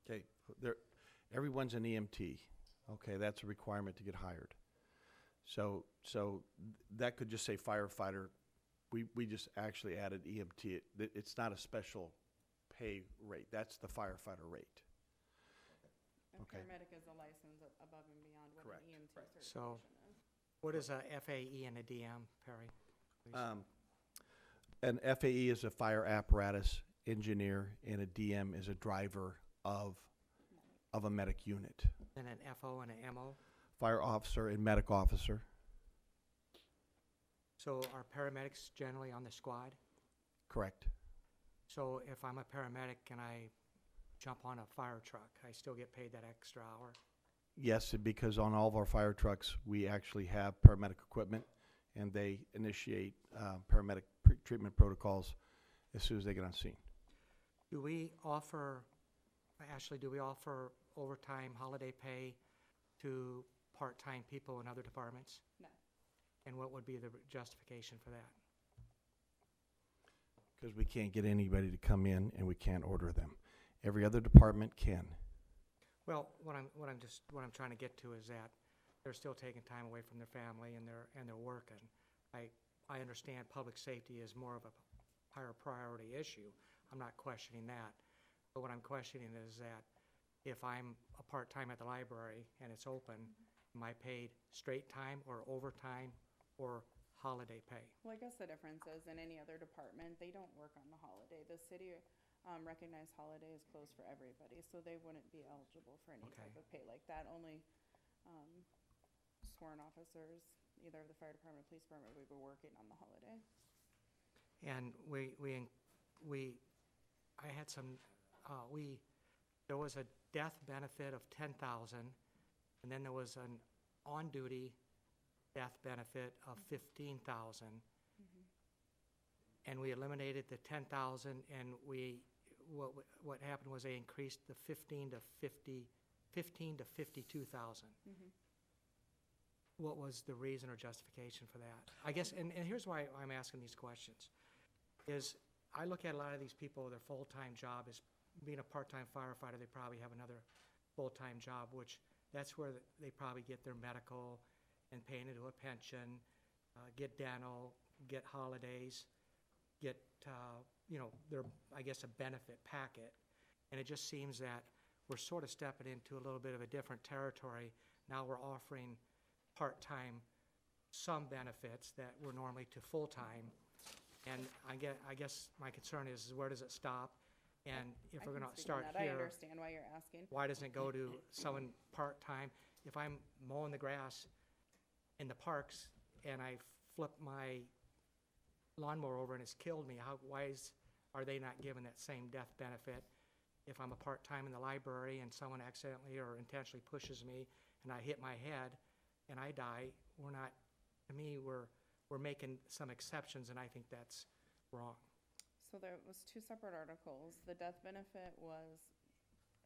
Okay, everyone's an EMT. Okay, that's a requirement to get hired. So that could just say firefighter. We just actually added EMT. It's not a special pay rate. That's the firefighter rate. A Okay. paramedic is a license above and beyond what Correct. an EMT certification So- is. What is a FAE and a DM, Perry? please? An FAE is a fire apparatus engineer, and a DM is a driver of a medic unit. And an FO and an MO? Fire officer and medic officer. So are paramedics generally on the squad? Correct. So if I'm a paramedic and I jump on a fire truck, I still get paid that extra hour? Yes, because on all of our fire trucks, we actually have paramedic equipment, and they initiate paramedic treatment protocols as soon as they get on scene. Do we offer, Ashley, do we offer overtime holiday pay to part-time people in other departments? No. And what would be the justification for that? Because we can't get anybody to come in, and we can't order them. Every other department can. Well, what I'm trying to get to is that they're still taking time away from their family and they're working. I understand public safety is more of a higher priority issue. I'm not questioning that. But what I'm questioning is that if I'm a part-time at the library and it's open, am I paid straight time or overtime or holiday pay? Well, I guess the difference is in any other department, they don't work on the holiday. The city recognized holiday is closed for everybody, so they wouldn't be eligible for any Okay. type of pay like that. Only sworn officers, either of the fire department or police department, would be working on the holiday. And I had some, there was a death benefit of 10,000, and then there was an on-duty death benefit of 15,000. And we eliminated the 10,000, and what happened was they increased the 15 to 52,000. What was the reason or justification for that? I guess, and here's why I'm asking these questions, is I look at a lot of these people, their full-time job is being a part-time firefighter, they probably have another full-time job, which that's where they probably get their medical and paying into a pension, get dental, get holidays, get, their, I guess, a benefit packet. And it just seems that we're sort of stepping into a little bit of a different territory. Now we're offering part-time some benefits that were normally to full-time. And I guess my concern is where does it stop? And if we're gonna start I here, understand why you're asking. why doesn't it go to someone part-time? If I'm mowing the grass in the parks and I flip my lawnmower over and it's killed me, are they not given that same death benefit? If I'm a part-time in the library and someone accidentally or intentionally pushes me and I hit my head and I die, to me, we're making some exceptions, and I think that's wrong. So there was two separate articles. The death benefit was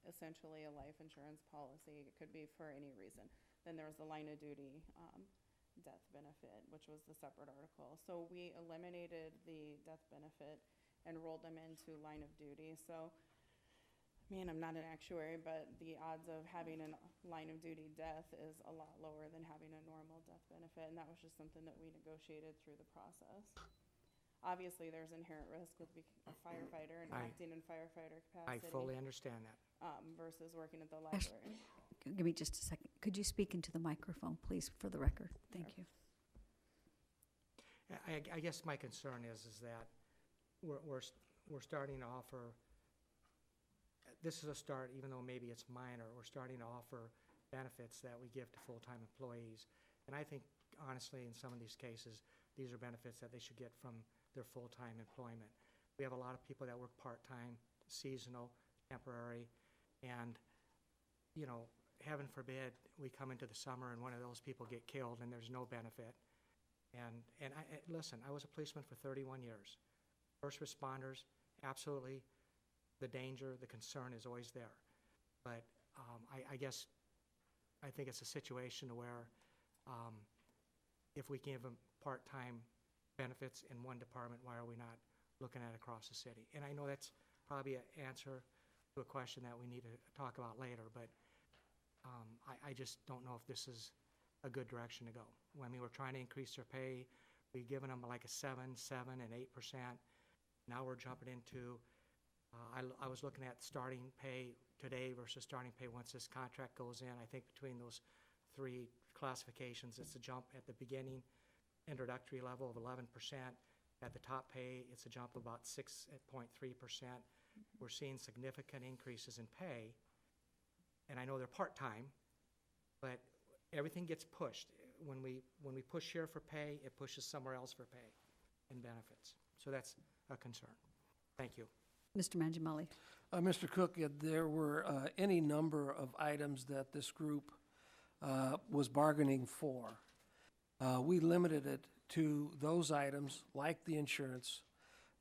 essentially a life insurance policy. It could be for any reason. Then there was the line of duty death benefit, which was the separate article. So we eliminated the death benefit and rolled them into line of duty. So, I'm not an actuary, but the odds of having a line of duty death is a lot lower than having a normal death benefit, and that was just something that we negotiated through the process. Obviously, there's inherent risk with being a firefighter and acting in firefighter I capacity. fully understand that. Versus working at the library. Give me just a second. Could you speak into the microphone, please, for the record? Thank you. I guess my concern is that we're starting to offer, this is a start, even though maybe it's minor, we're starting to offer benefits that we give to full-time employees. And I think, honestly, in some of these cases, these are benefits that they should get from their full-time employment. We have a lot of people that work part-time, seasonal, temporary, and, heaven forbid, we come into the summer and one of those people get killed and there's no benefit. And listen, I was a policeman for 31 years. First responders, absolutely, the danger, the concern is always there. But I guess I think it's a situation where if we give them part-time benefits in one department, why are we not looking at across the city? And I know that's probably an answer to a question that we need to talk about later, but I just don't know if this is a good direction to go. We're trying to increase their pay. We've given them like a 7%, and 8%. Now we're jumping into, I was looking at starting pay today versus starting pay once this contract goes in. I think between those three classifications, it's a jump at the beginning, introductory level of 11%. At the top pay, it's a jump of about 6.3%. We're seeing significant increases in pay. And I know they're part-time, but everything gets pushed. When we push here for pay, it pushes somewhere else for pay and benefits. So that's a concern. Thank you. Mr. Mangiamelli. Mr. Cook, there were any number of items that this group was bargaining for. We limited it to those items, like the insurance,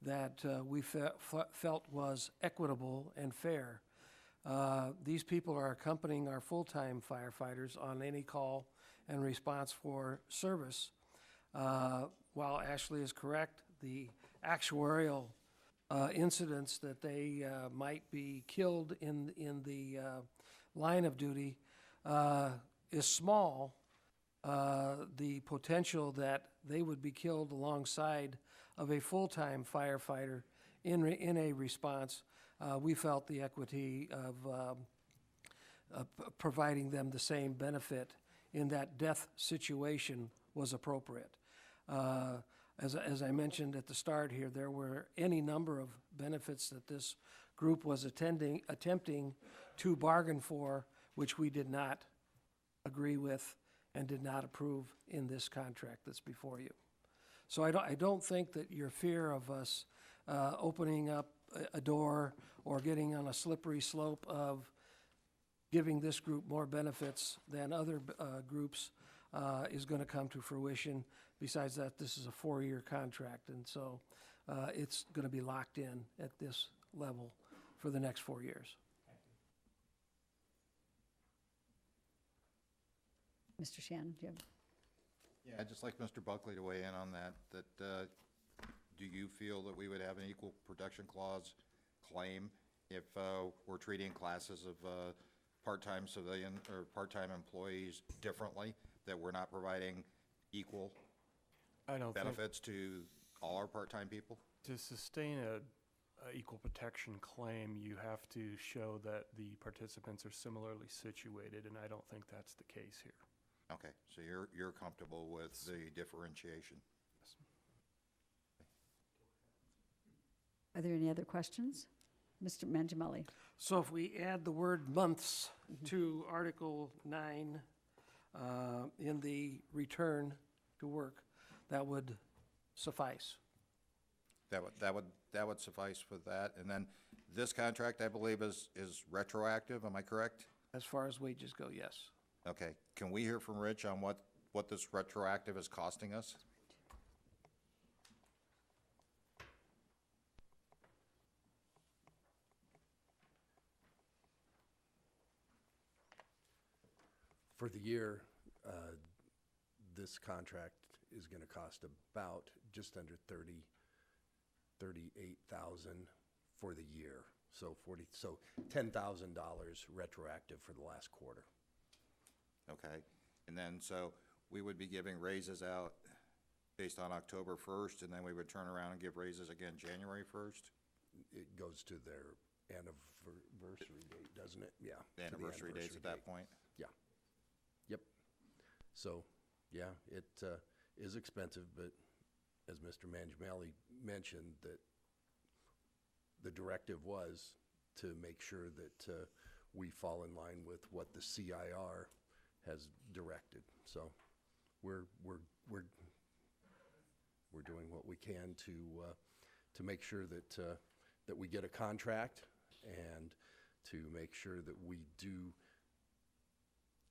that we felt was equitable and fair. These people are accompanying our full-time firefighters on any call and response for service. While Ashley is correct, the actuarial incidents that they might be killed in the line of duty is small. The potential that they would be killed alongside of a full-time firefighter in a response, we felt the equity of providing them the same benefit in that death situation was appropriate. As I mentioned at the start here, there were any number of benefits that this group was attempting to bargain for, which we did not agree with and did not approve in this contract that's before you. So I don't think that your fear of us opening up a door or getting on a slippery slope of giving this group more benefits than other groups is going to come to fruition. Besides that, this is a 4-year contract, and so it's going to be locked in at this level for the next 4 years. Mr. Shannon, do you have? Yeah, I'd just like Mr. Buckley to weigh in on that, do you feel that we would have an equal protection clause claim if we're treating classes of part-time civilian or part-time employees differently, that we're not providing equal I don't think benefits to all our part-time people? to sustain a equal protection claim, you have to show that the participants are similarly situated, and I don't think that's the case here. Okay, so you're comfortable with the differentiation? Are there any other questions? Mr. Mangiamelli? So if we add the word months to Article 9 in the return to work, that would suffice. That would suffice for that. And then this contract, I believe, is retroactive, am I correct? As far as wages go, yes. Okay, can we hear from Rich on what this retroactive is costing us? For the year, this contract is going to cost about just under $38,000 for the year. So $10,000 retroactive for the last quarter. Okay, and then so we would be giving raises out based on October 1st, and then we would turn around and give raises again January 1st? It goes to their anniversary date, doesn't it? Yeah. The anniversary dates at that point? Yeah. Yep. So, yeah, it is expensive, but as Mr. Mangiamelli mentioned, that the directive was to make sure that we fall in line with what the CIR has directed. So we're doing what we can to make sure that we get a contract and to make sure that we do,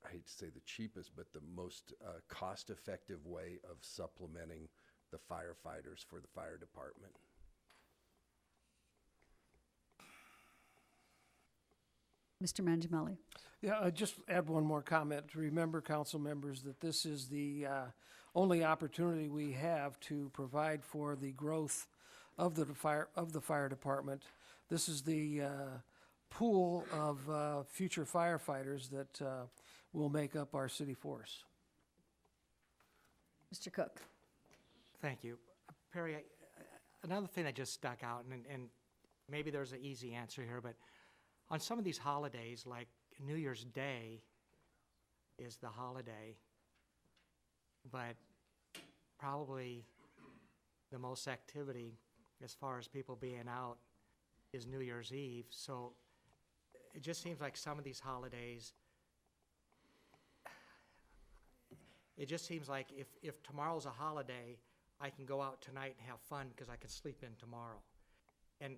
I hate to say the cheapest, but the most cost-effective way of supplementing the firefighters for the fire department. Mr. Mangiamelli? Yeah, I'd just add one more comment. Remember, council members, that this is the only opportunity we have to provide for the growth of the fire department. This is the pool of future firefighters that will make up our city force. Mr. Cook? Thank you. Perry, another thing that just stuck out, and maybe there's an easy answer here, but on some of these holidays, like New Year's Day is the holiday, but probably the most activity as far as people being out is New Year's Eve. So it just seems like some of these holidays, it just seems like if tomorrow's a holiday, I can go out tonight and have fun because I can sleep in tomorrow. And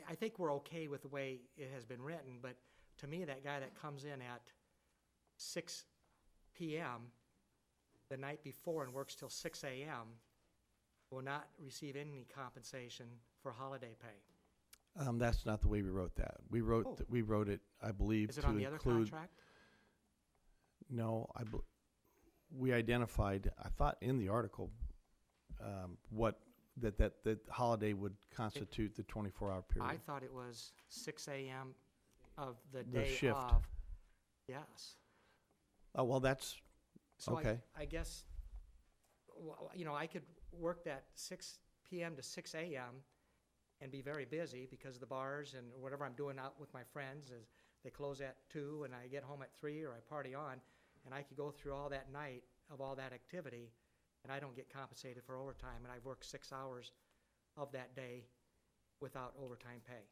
I think we're okay with the way it has been written, but to me, that guy that comes in at 6 p.m. the night before and works till 6 a.m. will not receive any compensation for holiday pay. That's not the way we wrote that. We wrote it, I believe, Is it to on the other include. contract? No, we identified, I thought in the article, that holiday would constitute the 24-hour period. I thought it was 6 a.m. of the The day shift. of. Yes. Oh, well, that's, So okay. I guess, well, I could work that 6 p.m. to 6 a.m. and be very busy because the bars and whatever I'm doing out with my friends is they close at 2 and I get home at 3 or I party on, and I could go through all that night of all that activity and I don't get compensated for overtime, and I've worked 6 hours of that day without overtime pay?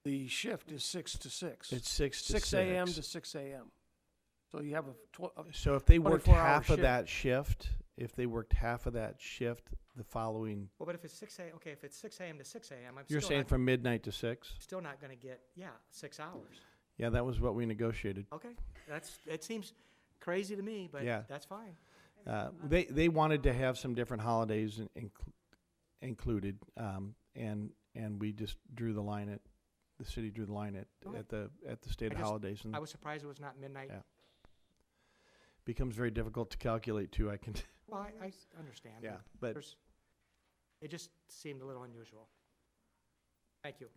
The shift is 6 to 6. It's 6 to 6 a.m. 6. to 6 a.m. So you have a So if they worked 24-hour half of shift. that shift, if they worked half of that shift the following, Well, but if it's 6 a.m., okay, if it's 6 a.m. to 6 a.m., I'm you're still saying not, from midnight to 6? still not gonna get, 6 hours. Yeah, that was what we negotiated. Okay, it seems crazy to me, but Yeah. that's fine. They wanted to have some different holidays included, and we just drew the line at, the city drew the line at, Okay. at the stated I just- holidays. And I was surprised it was not midnight. Yeah. Becomes very difficult to calculate too, I can, Well, I understand. yeah, but there's- It just seemed a little unusual. Thank you.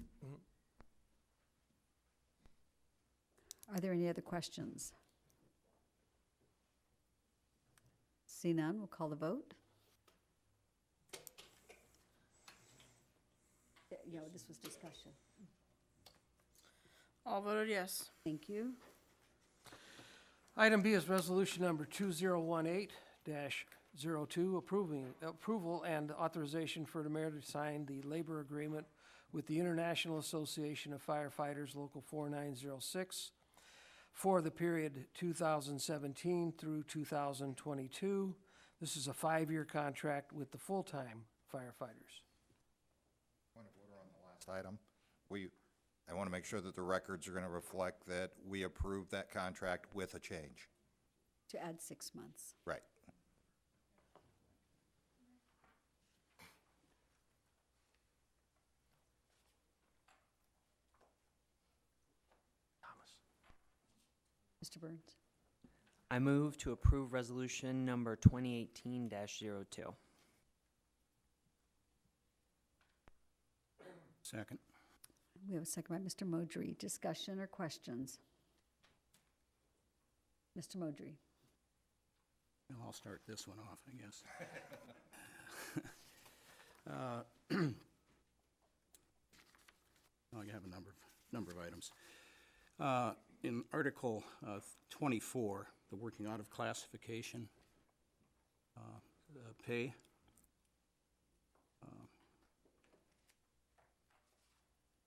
Are there any other questions? See none, we'll call the vote. Yeah, this was discussion. All voted yes. Thank you. Item B is resolution number 2018-02, approval and authorization for the mayor to sign the labor agreement with the International Association of Firefighters, Local 4906, for the period 2017 through 2022. This is a 5-year contract with the full-time firefighters. Point of order on the last item. I want to make sure that the records are going to reflect that we approved that contract with a change. To add 6 months. Right. Mr. Burns? I move to approve resolution number 2018-02. Second. We have a second by Mr. Modry. Discussion or questions? Mr. Modry? Well, I'll start this one off, I guess. I have a number of items. In Article 24, the working out of classification pay,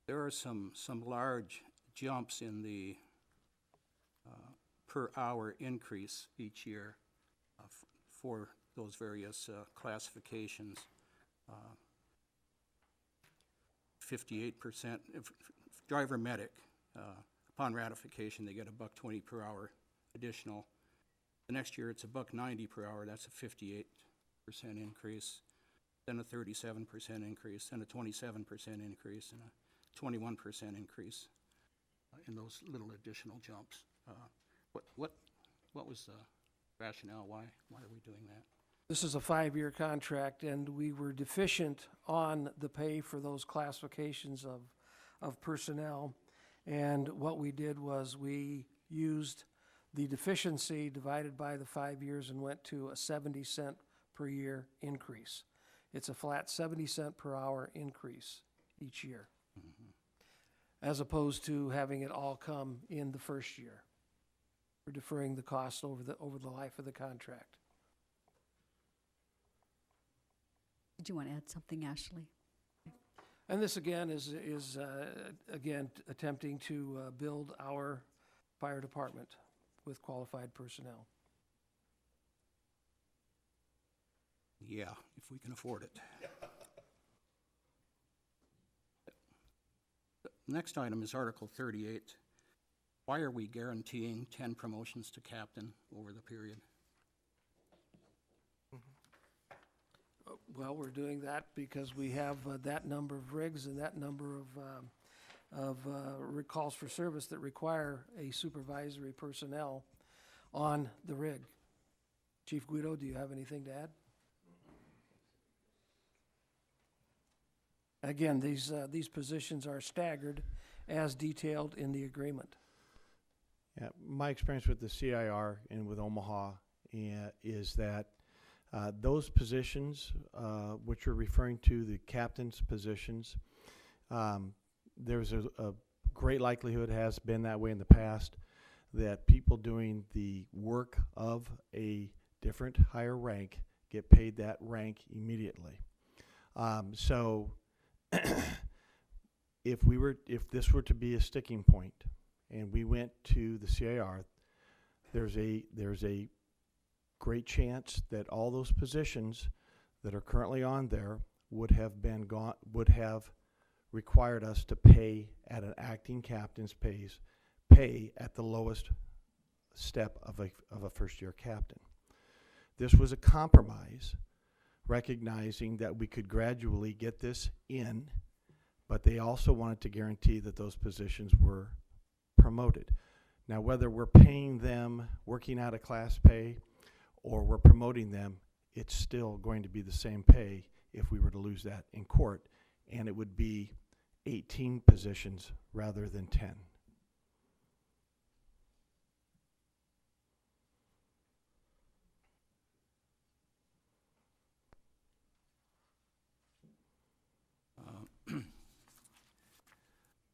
there are some large jumps in the per hour increase each year for those various classifications. 58%, driver medic, upon ratification, they get $1.20 per hour additional. The next year, it's $1.90 per hour. That's a 58% increase. Then a 37% increase, then a 27% increase, and a 21% increase in those little additional jumps. What was the rationale? Why are we doing that? This is a 5-year contract, and we were deficient on the pay for those classifications of personnel. And what we did was we used the deficiency divided by the 5 years and went to a 70-cent per year increase. It's a flat 70-cent per hour increase each year, as opposed to having it all come in the first year. We're deferring the cost over the life of the contract. Did you want to add something, Ashley? And this again is again attempting to build our fire department with qualified personnel. Yeah, if we can afford it. The next item is Article 38. Why are we guaranteeing 10 promotions to captain over the period? Well, we're doing that because we have that number of rigs and that number of calls for service that require a supervisory personnel on the rig. Chief Guido, do you have anything to add? Again, these positions are staggered as detailed in the agreement. yeah, my experience with the CIR and with Omaha is that those positions, which you're referring to, the captain's positions, there's a great likelihood, has been that way in the past, that people doing the work of a different higher rank get paid that rank immediately. So if this were to be a sticking point and we went to the CIR, there's a great chance that all those positions that are currently on there would have required us to pay at an acting captain's pay at the lowest step of a first-year captain. This was a compromise, recognizing that we could gradually get this in, but they also wanted to guarantee that those positions were promoted. Now, whether we're paying them working out of class pay or we're promoting them, it's still going to be the same pay if we were to lose that in court, and it would be 18 positions rather than 10.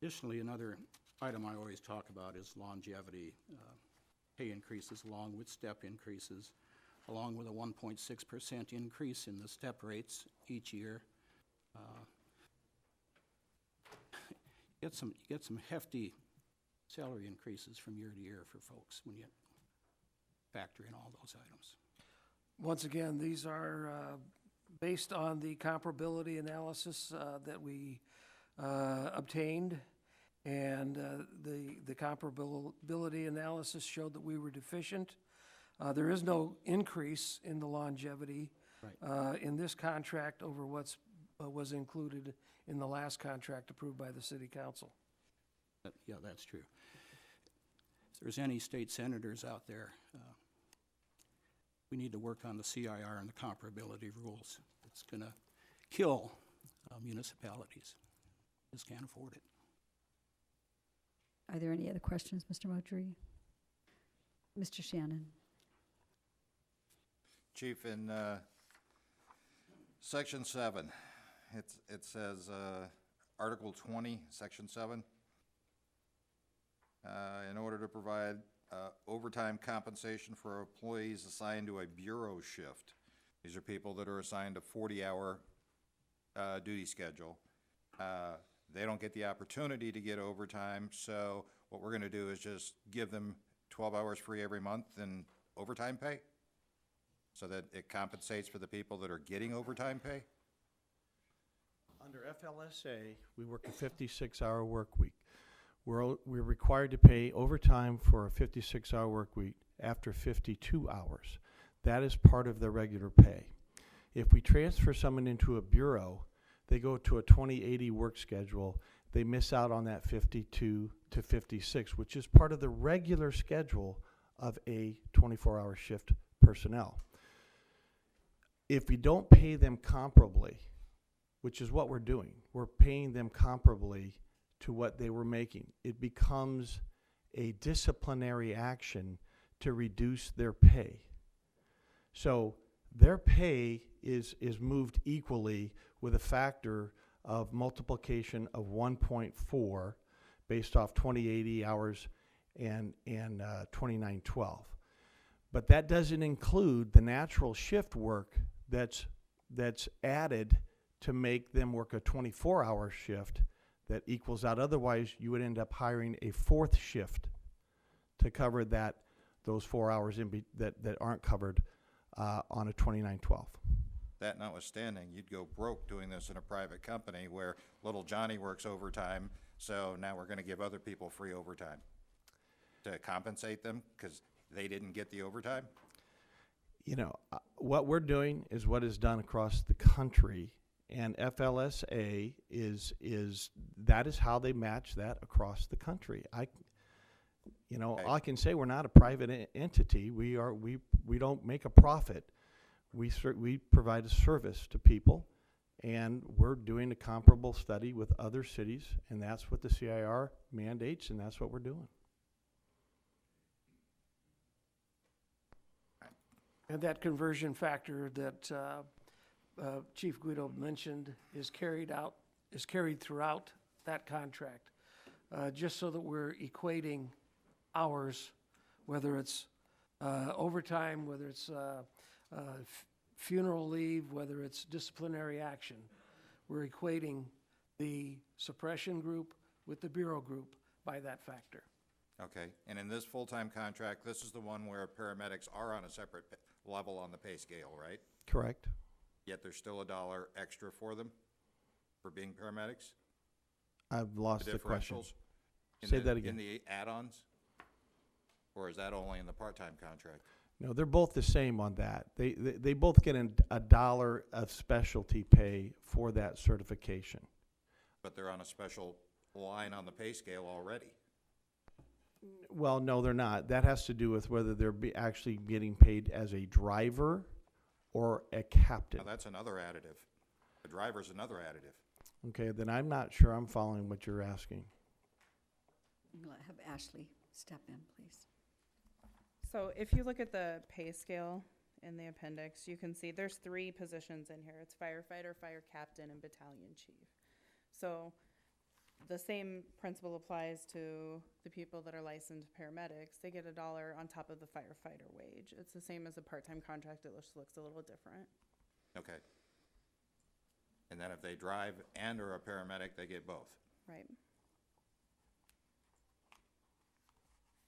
Additionally, another item I always talk about is longevity. Pay increases along with step increases, along with a 1.6% increase in the step rates each year. You get some hefty salary increases from year to year for folks when you factor in all those items. Once again, these are based on the comparability analysis that we obtained, and the comparability analysis showed that we were deficient. There is no increase in the longevity in this contract over what's was included in the last contract approved by the City Council. Yeah, that's true. If there's any state senators out there, we need to work on the CIR and the comparability rules. It's going to kill municipalities. Just can't afford it. Are there any other questions, Mr. Motry? Mr. Shannon? Chief, in Section 7, it says, Article 20, Section 7, in order to provide overtime compensation for employees assigned to a bureau shift. These are people that are assigned a 40-hour duty schedule. They don't get the opportunity to get overtime, so what we're going to do is just give them 12 hours free every month and overtime pay, so that it compensates for the people that are getting overtime pay? Under FLSA, we work a 56-hour work week. We're required to pay overtime for a 56-hour work week after 52 hours. That is part of their regular pay. If we transfer someone into a bureau, they go to a 20/80 work schedule. They miss out on that 52 to 56, which is part of the regular schedule of a 24-hour shift personnel. If we don't pay them comparably, which is what we're doing, we're paying them comparably to what they were making, it becomes a disciplinary action to reduce their pay. So their pay is moved equally with a factor of multiplication of 1.4 based off 20/80 hours and 29/12. But that doesn't include the natural shift work that's added to make them work a 24-hour shift that equals out. Otherwise, you would end up hiring a fourth shift to cover those 4 hours that aren't covered on a 29/12. That notwithstanding, you'd go broke doing this in a private company where little Johnny works overtime, so now we're going to give other people free overtime to compensate them because they didn't get the overtime? You know, what we're doing is what is done across the country, and FLSA that is how they match that across the country. All I can say, we're not a private entity. We don't make a profit. We provide a service to people, and we're doing a comparable study with other cities, and that's what the CIR mandates, and that's what we're doing. And that conversion factor that Chief Guido mentioned is carried throughout that contract, just so that we're equating hours, whether it's overtime, whether it's funeral leave, whether it's disciplinary action. we're equating the suppression group with the bureau group by that factor. Okay, and in this full-time contract, this is the one where paramedics are on a separate level on the pay scale, right? Correct. Yet there's still $1 extra for them for being paramedics? I've lost the question. differentials in Say the- that again. In the add-ons? Or is that only in the part-time contract? No, they're both the same on that. They both get $1 of specialty pay for that certification. But they're on a special line on the pay scale already. Well, no, they're not. That has to do with whether they're actually getting paid as a driver or a captain. Now, that's another additive. The driver's another additive. Okay, then I'm not sure I'm following what you're asking. I'm gonna have Ashley step in, please. So if you look at the pay scale in the appendix, you can see there's 3 positions in here. It's firefighter, fire captain, and battalion chief. So the same principle applies to the people that are licensed paramedics. They get $1 on top of the firefighter wage. It's the same as a part-time contract. It just looks a little different. Okay. And then if they drive and are a paramedic, they get both. Right.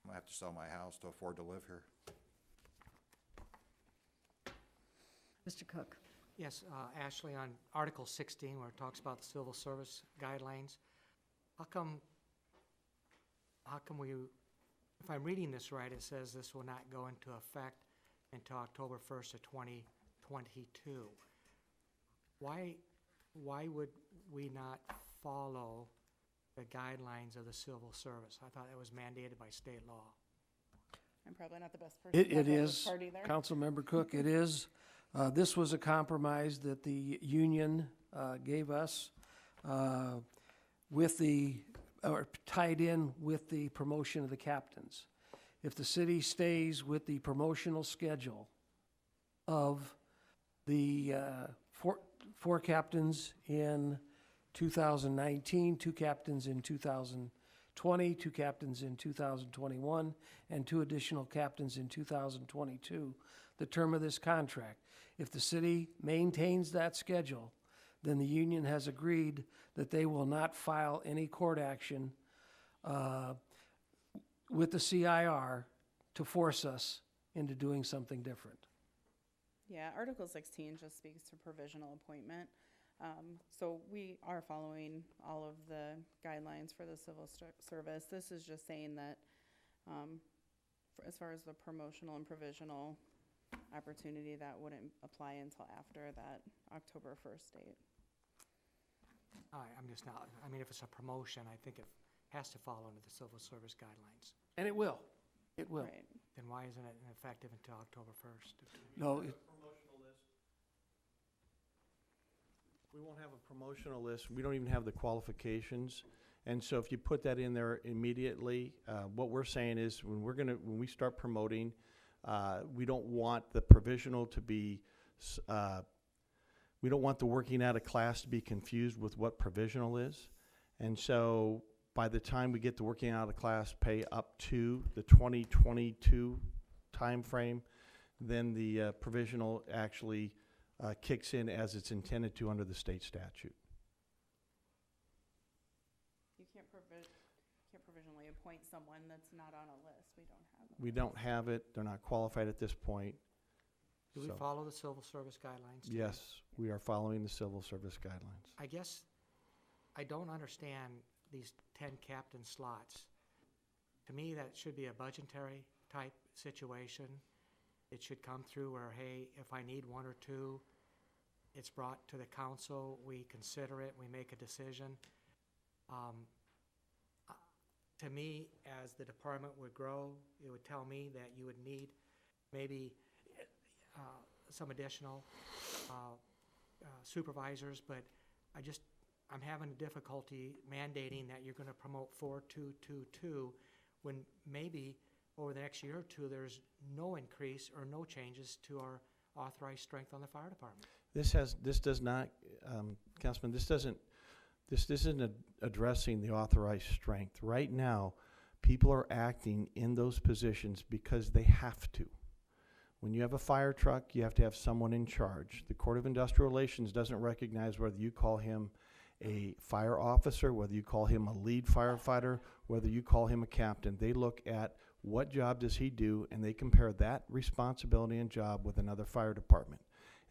I'm gonna have to sell my house to afford to live here. Mr. Cook? Yes, Ashley, on Article 16, where it talks about the civil service guidelines, how come if I'm reading this right, it says this will not go into effect until October 1st of 2022? Why would we not follow the guidelines of the civil service? I thought that was mandated by state law. I'm probably not the best person to It talk about this is, part either. Councilmember Cook, it is. This was a compromise that the union gave us with or tied in with the promotion of the captains. If the city stays with the promotional schedule of the four captains in 2019, 2 captains in 2020, 2 captains in 2021, and 2 additional captains in 2022, the term of this contract. If the city maintains that schedule, then the union has agreed that they will not file any court action with the CIR to force us into doing something different. Yeah, Article 16 just speaks to provisional appointment. So we are following all of the guidelines for the civil service. This is just saying that as far as the promotional and provisional opportunity, that wouldn't apply until after that October 1st date. I'm just not, I mean, if it's a promotion, I think it has to fall under the civil service guidelines. And it will. It will. Right. Then why isn't it effective until October 1st? No, We won't have a promotional list. We don't even have the qualifications. And so if you put that in there immediately, what we're saying is when we start promoting, we don't want the provisional to be, we don't want the working out of class to be confused with what provisional is. And so by the time we get the working out of class pay up to the 2022 timeframe, then the provisional actually kicks in as it's intended to under the state statute. You can't provisionally appoint someone that's not on a list. We don't have them. We don't have it. They're not qualified at this point. Do we So- follow the civil service guidelines? too? Yes, we are following the civil service guidelines. I guess I don't understand these 10 captain slots. To me, that should be a budgetary type situation. It should come through where, hey, if I need 1 or 2, it's brought to the council, we consider it, we make a decision. To me, as the department would grow, it would tell me that you would need maybe some additional supervisors, but I'm having difficulty mandating that you're gonna promote 4-2-2-2 when maybe over the next year or 2, there's no increase or no changes to our authorized strength on the fire department. This does not, Councilman, this isn't addressing the authorized strength. Right now, people are acting in those positions because they have to. When you have a fire truck, you have to have someone in charge. The Court of Industrial Relations doesn't recognize whether you call him a fire officer, whether you call him a lead firefighter, whether you call him a captain. They look at what job does he do, and they compare that responsibility and job with another fire department.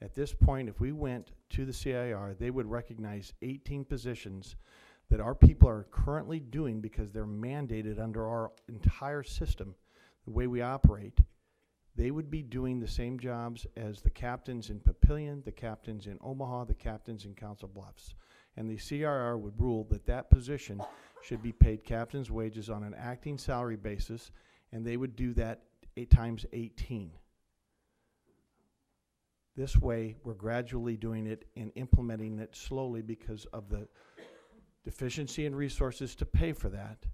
At this point, if we went to the CIR, they would recognize 18 positions that our people are currently doing because they're mandated under our entire system, the way we operate. They would be doing the same jobs as the captains in Papillion, the captains in Omaha, the captains in Council Bluffs. And the CIR would rule that that position should be paid captain's wages on an acting salary basis, and they would do that 8 times 18. This way, we're gradually doing it and implementing it slowly because of the deficiency in resources to pay for that.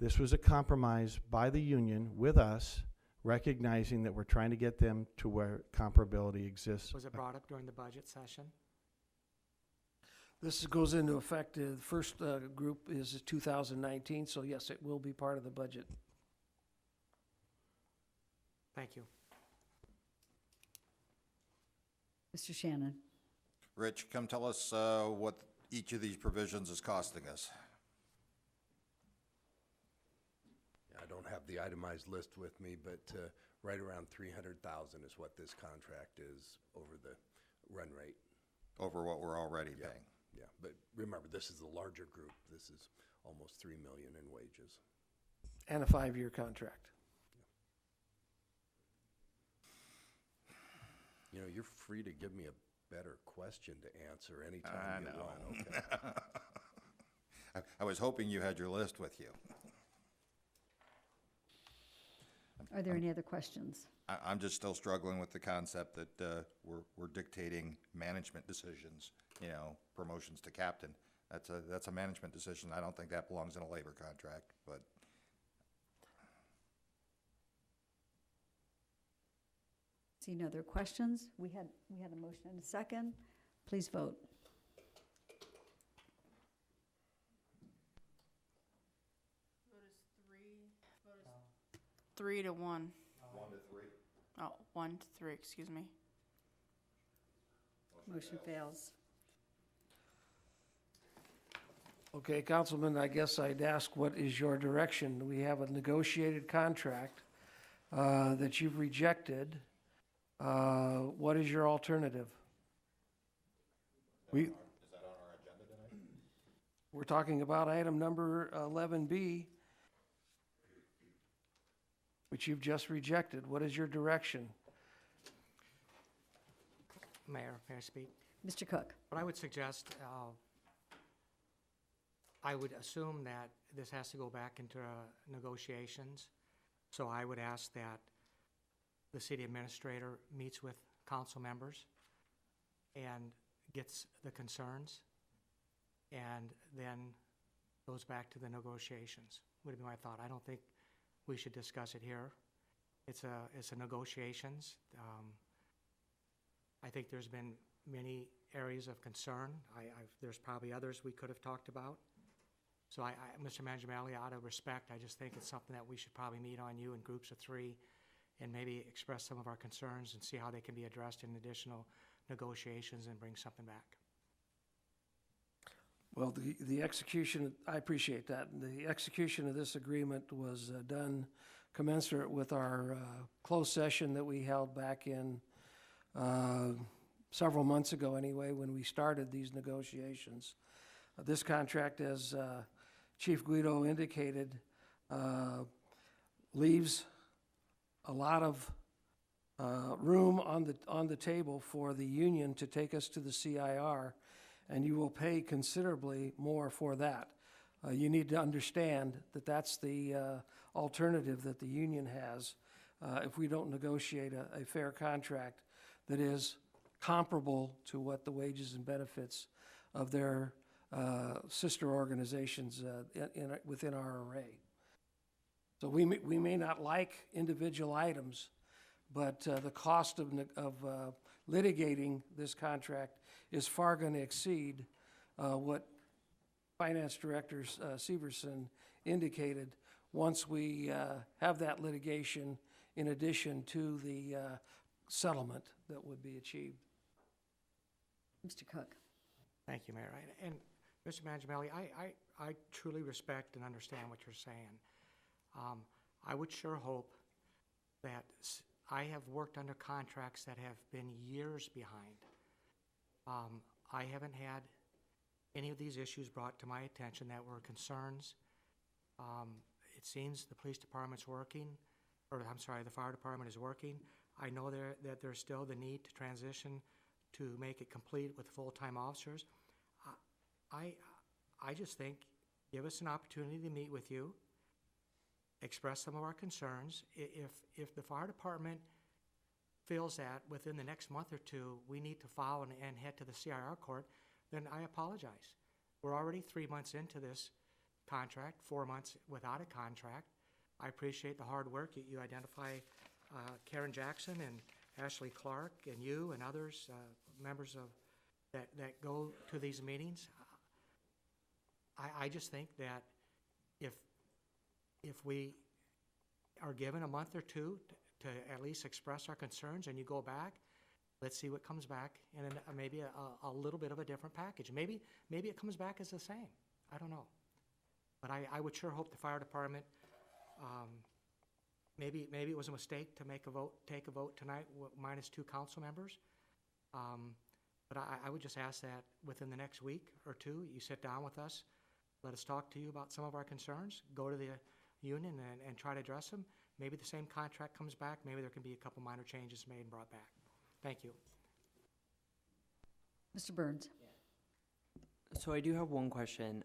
This was a compromise by the union with us, recognizing that we're trying to get them to where comparability exists. Was it brought up during the budget session? This goes into effect, the first group is 2019, so yes, it will be part of the budget. Thank you. Mr. Shannon. Rich, come tell us what each of these provisions is costing us. I don't have the itemized list with me, but right around 300,000 is what this contract is over the run rate. Over what we're already Yeah. paying. Yeah, but remember, this is the larger group. This is almost 3 million in wages. And a 5-year contract. You know, you're free to give me a better question to answer anytime you want. Okay. I was hoping you had your list with you. Are there any other questions? I'm just still struggling with the concept that we're dictating management decisions, you know, promotions to captain. That's a management decision. I don't think that belongs in a labor contract, but. See no other questions? We had a motion and a second. Please vote. Three to one. 1 to 3. Oh, 1 to 3, excuse me. Motion fails. Okay, Councilman, I guess I'd ask, what is your direction? We have a negotiated contract that you've rejected. What is your alternative? Is that on our agenda tonight? We're talking about item number 11B, which you've just rejected. What is your direction? Mayor, may I speak? Mr. Cook. What I would suggest, I would assume that this has to go back into negotiations. So I would ask that the city administrator meets with council members and gets the concerns and then goes back to the negotiations, would be my thought. I don't think we should discuss it here. It's a negotiations. I think there's been many areas of concern. There's probably others we could have talked about. So Mr. Mangiamelli, out of respect, I just think it's something that we should probably meet on you in groups of 3 and maybe express some of our concerns and see how they can be addressed in additional negotiations and bring something back. Well, the execution, I appreciate that. The execution of this agreement was done commensurate with our closed session that we held back in several months ago anyway, when we started these negotiations. This contract, as Chief Guido indicated, leaves a lot of room on the table for the union to take us to the CIR, and you will pay considerably more for that. You need to understand that that's the alternative that the union has if we don't negotiate a fair contract that is comparable to what the wages and benefits of their sister organizations within our array. So we may not like individual items, but the cost of litigating this contract is far going to exceed what Finance Director Severson indicated once we have that litigation in addition to the settlement that would be achieved. Mr. Cook. Thank you, Mayor. And Mr. Mangiamelli, I truly respect and understand what you're saying. I would sure hope that I have worked under contracts that have been years behind. I haven't had any of these issues brought to my attention that were concerns. It seems the police department's working, or I'm sorry, the fire department is working. I know that there's still the need to transition to make it complete with full-time officers. I just think, give us an opportunity to meet with you, express some of our concerns. If the fire department feels that within the next month or two, we need to file and head to the CIR court, then I apologize. We're already 3 months into this contract, 4 months without a contract. I appreciate the hard work. You identify Karen Jackson and Ashley Clark and you and others, members of that go to these meetings. I just think that if we are given a month or two to at least express our concerns, and you go back, let's see what comes back, and then maybe a little bit of a different package. Maybe it comes back as the same. I don't know. But I would sure hope the fire department, maybe it was a mistake to take a vote tonight minus 2 council members. But I would just ask that within the next week or two, you sit down with us, let us talk to you about some of our concerns, go to the union and try to address them. Maybe the same contract comes back. Maybe there can be a couple minor changes made and brought back. Thank you. Mr. Burns. So I do have one question.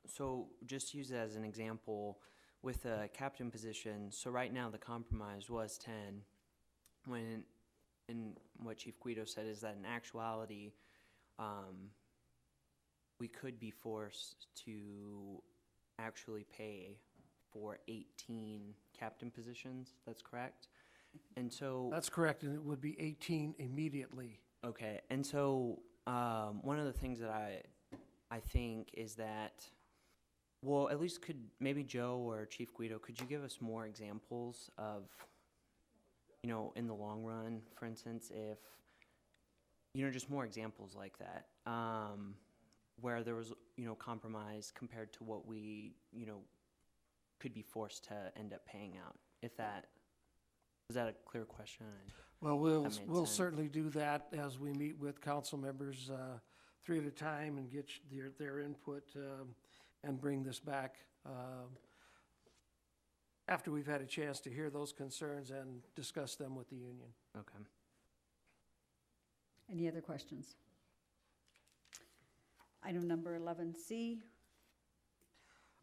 So just use it as an example with the captain position. So right now the compromise was 10. And what Chief Guido said is that in actuality, we could be forced to actually pay for 18 captain positions. That's correct? And so... That's correct, and it would be 18 immediately. Okay, and so one of the things that I think is that, well, at least could maybe Joe or Chief Guido, could you give us more examples of, you know, in the long run, for instance, if, you know, just more examples like that, where there was, you know, compromise compared to what we, you know, could be forced to end up paying out, if that, is that a clear question? Well, we'll certainly do that as we meet with council members 3 at a time and get their input and bring this back after we've had a chance to hear those concerns and discuss them with the union. Okay. Any other questions? Item number 11C.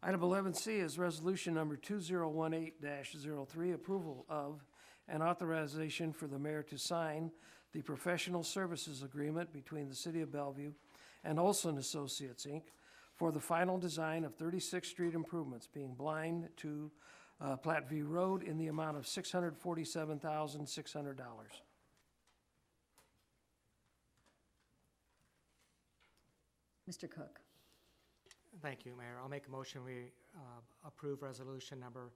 Item 11C is resolution number 2018-03, approval of and authorization for the mayor to sign the professional services agreement between the City of Bellevue and Olson Associates, Inc. for the final design of 36th Street improvements, being Blind to Platteview Road, in the amount of $647,600. Mr. Cook. Thank you, Mayor. I'll make a motion we approve resolution number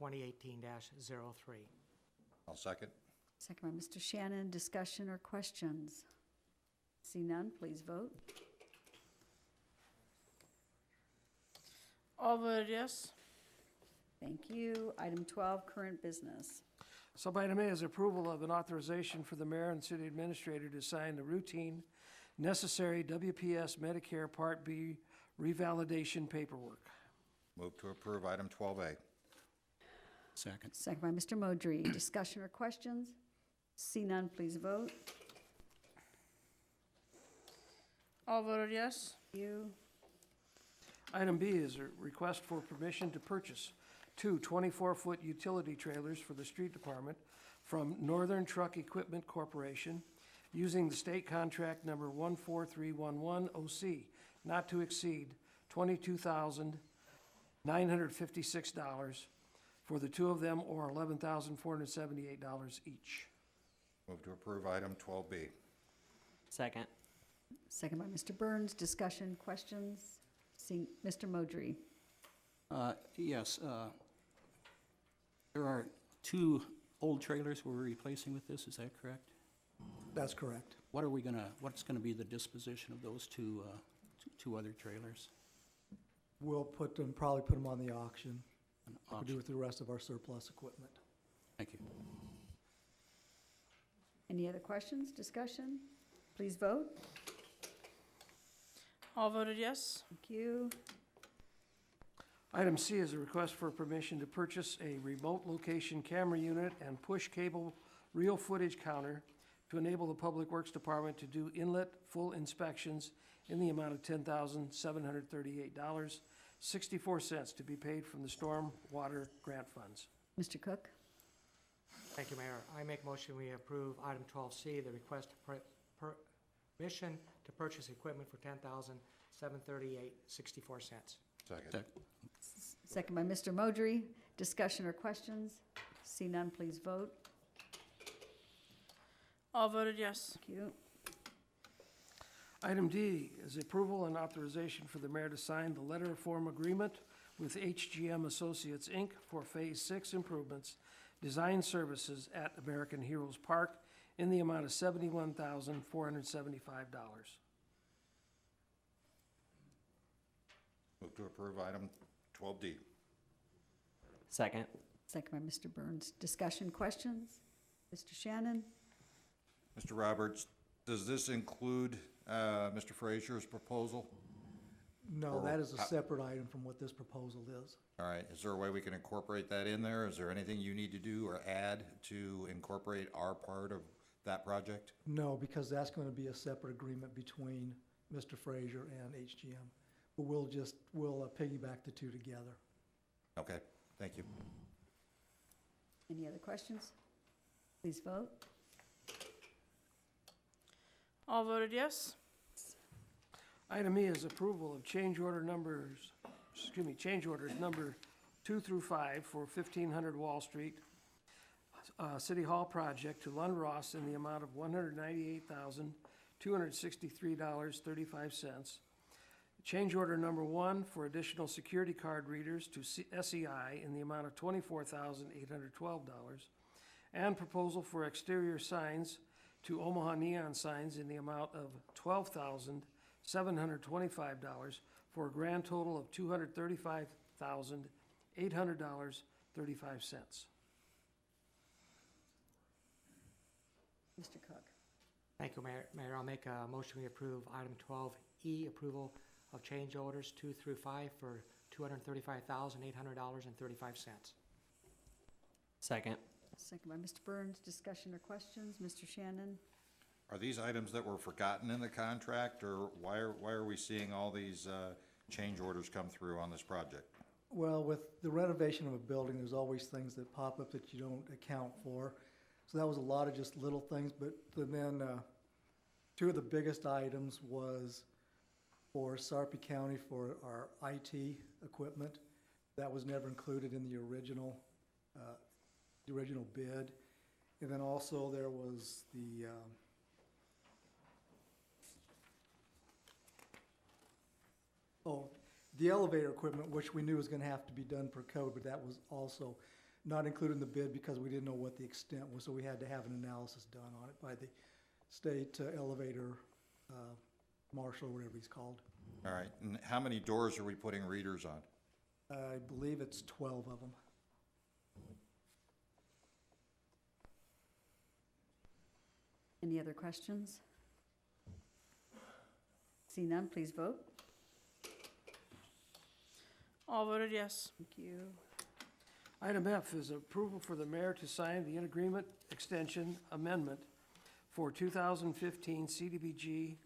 2018-03. I'll second. Second by Mr. Shannon. Discussion or questions? See none, please vote. All voted yes. Thank you. Item 12, current business. Sub-item A is approval of an authorization for the mayor and city administrator to sign the routine necessary WPS Medicare Part B revalidation paperwork. Move to approve item 12A. Second. Second by Mr. Modry. Discussion or questions? See none, please vote. All voted yes. You. Item B is a request for permission to purchase 2 24-foot utility trailers for the street department from Northern Truck Equipment Corporation using the state contract number 14311 OC, not to exceed $22,956 for the 2 of them, or $11,478 each. Move to approve item 12B. Second. Second by Mr. Burns. Discussion, questions? See Mr. Modry. Yes, there are 2 old trailers we're replacing with this, is that correct? That's correct. What's gonna be the disposition of those two other trailers? We'll probably put them on the auction, An like we do auction? with the rest of our surplus equipment. Thank you. Any other questions, discussion? Please vote. All voted yes. Thank you. Item C is a request for permission to purchase a remote location camera unit and push cable reel footage counter to enable the Public Works Department to do inlet full inspections in the amount of $10,738.64 to be paid from the Storm Water Grant Funds. Mr. Cook? Thank you, Mayor. I make motion we approve item 12C, the request to permission to purchase equipment for $10,738.64. Second. Second by Mr. Modry. Discussion or questions? See none, please vote. All voted yes. Thank you. Item D is approval and authorization for the mayor to sign the letter of form agreement with HGM Associates, Inc. for Phase 6 improvements, design services at American Heroes Park in the amount of $71,475. Move to approve item 12D. Second. Second by Mr. Burns. Discussion, questions? Mr. Shannon? Mr. Roberts, does this include Mr. Frazier's proposal? No, Or that is a how- separate item from what this proposal is. All right, is there a way we can incorporate that in there? Is there anything you need to do or add to incorporate our part of that project? No, because that's going to be a separate agreement between Mr. Frazier and HGM. But we'll piggyback the two together. Okay, thank you. Any other questions? Please vote. All voted yes. Item E is approval of change orders number 2 through 5 for 1500 Wall Street, City Hall project to Lund Ross in the amount of $198,263.35. Change order number 1 for additional security card readers to SEI in the amount of $24,812. And proposal for exterior signs to Omaha Neon Signs in the amount of $12,725 for a grand total of $235,800.35. Mr. Cook? Thank you, Mayor. I'll make a motion we approve item 12E, approval of change orders 2 through 5 for $235,800.35. Second. Second by Mr. Burns. Discussion or questions? Mr. Shannon? Are these items that were forgotten in the contract, or why are we seeing all these change orders come through on this project? Well, with the renovation of a building, there's always things that pop up that you don't account for. So that was a lot of just little things, but then two of the biggest items was for Sarpy County for our IT equipment. That was never included in the original bid. And then also there was the elevator equipment, which we knew was gonna have to be done per code, but that was also not included in the bid because we didn't know what the extent was, so we had to have an analysis done on it by the state elevator marshal, whatever he's called. All right, and how many doors are we putting readers on? I believe it's 12 of them. Any other questions? See none, please vote. All voted yes. Thank you. Item F is approval for the mayor to sign the agreement extension amendment for 2015 CDBG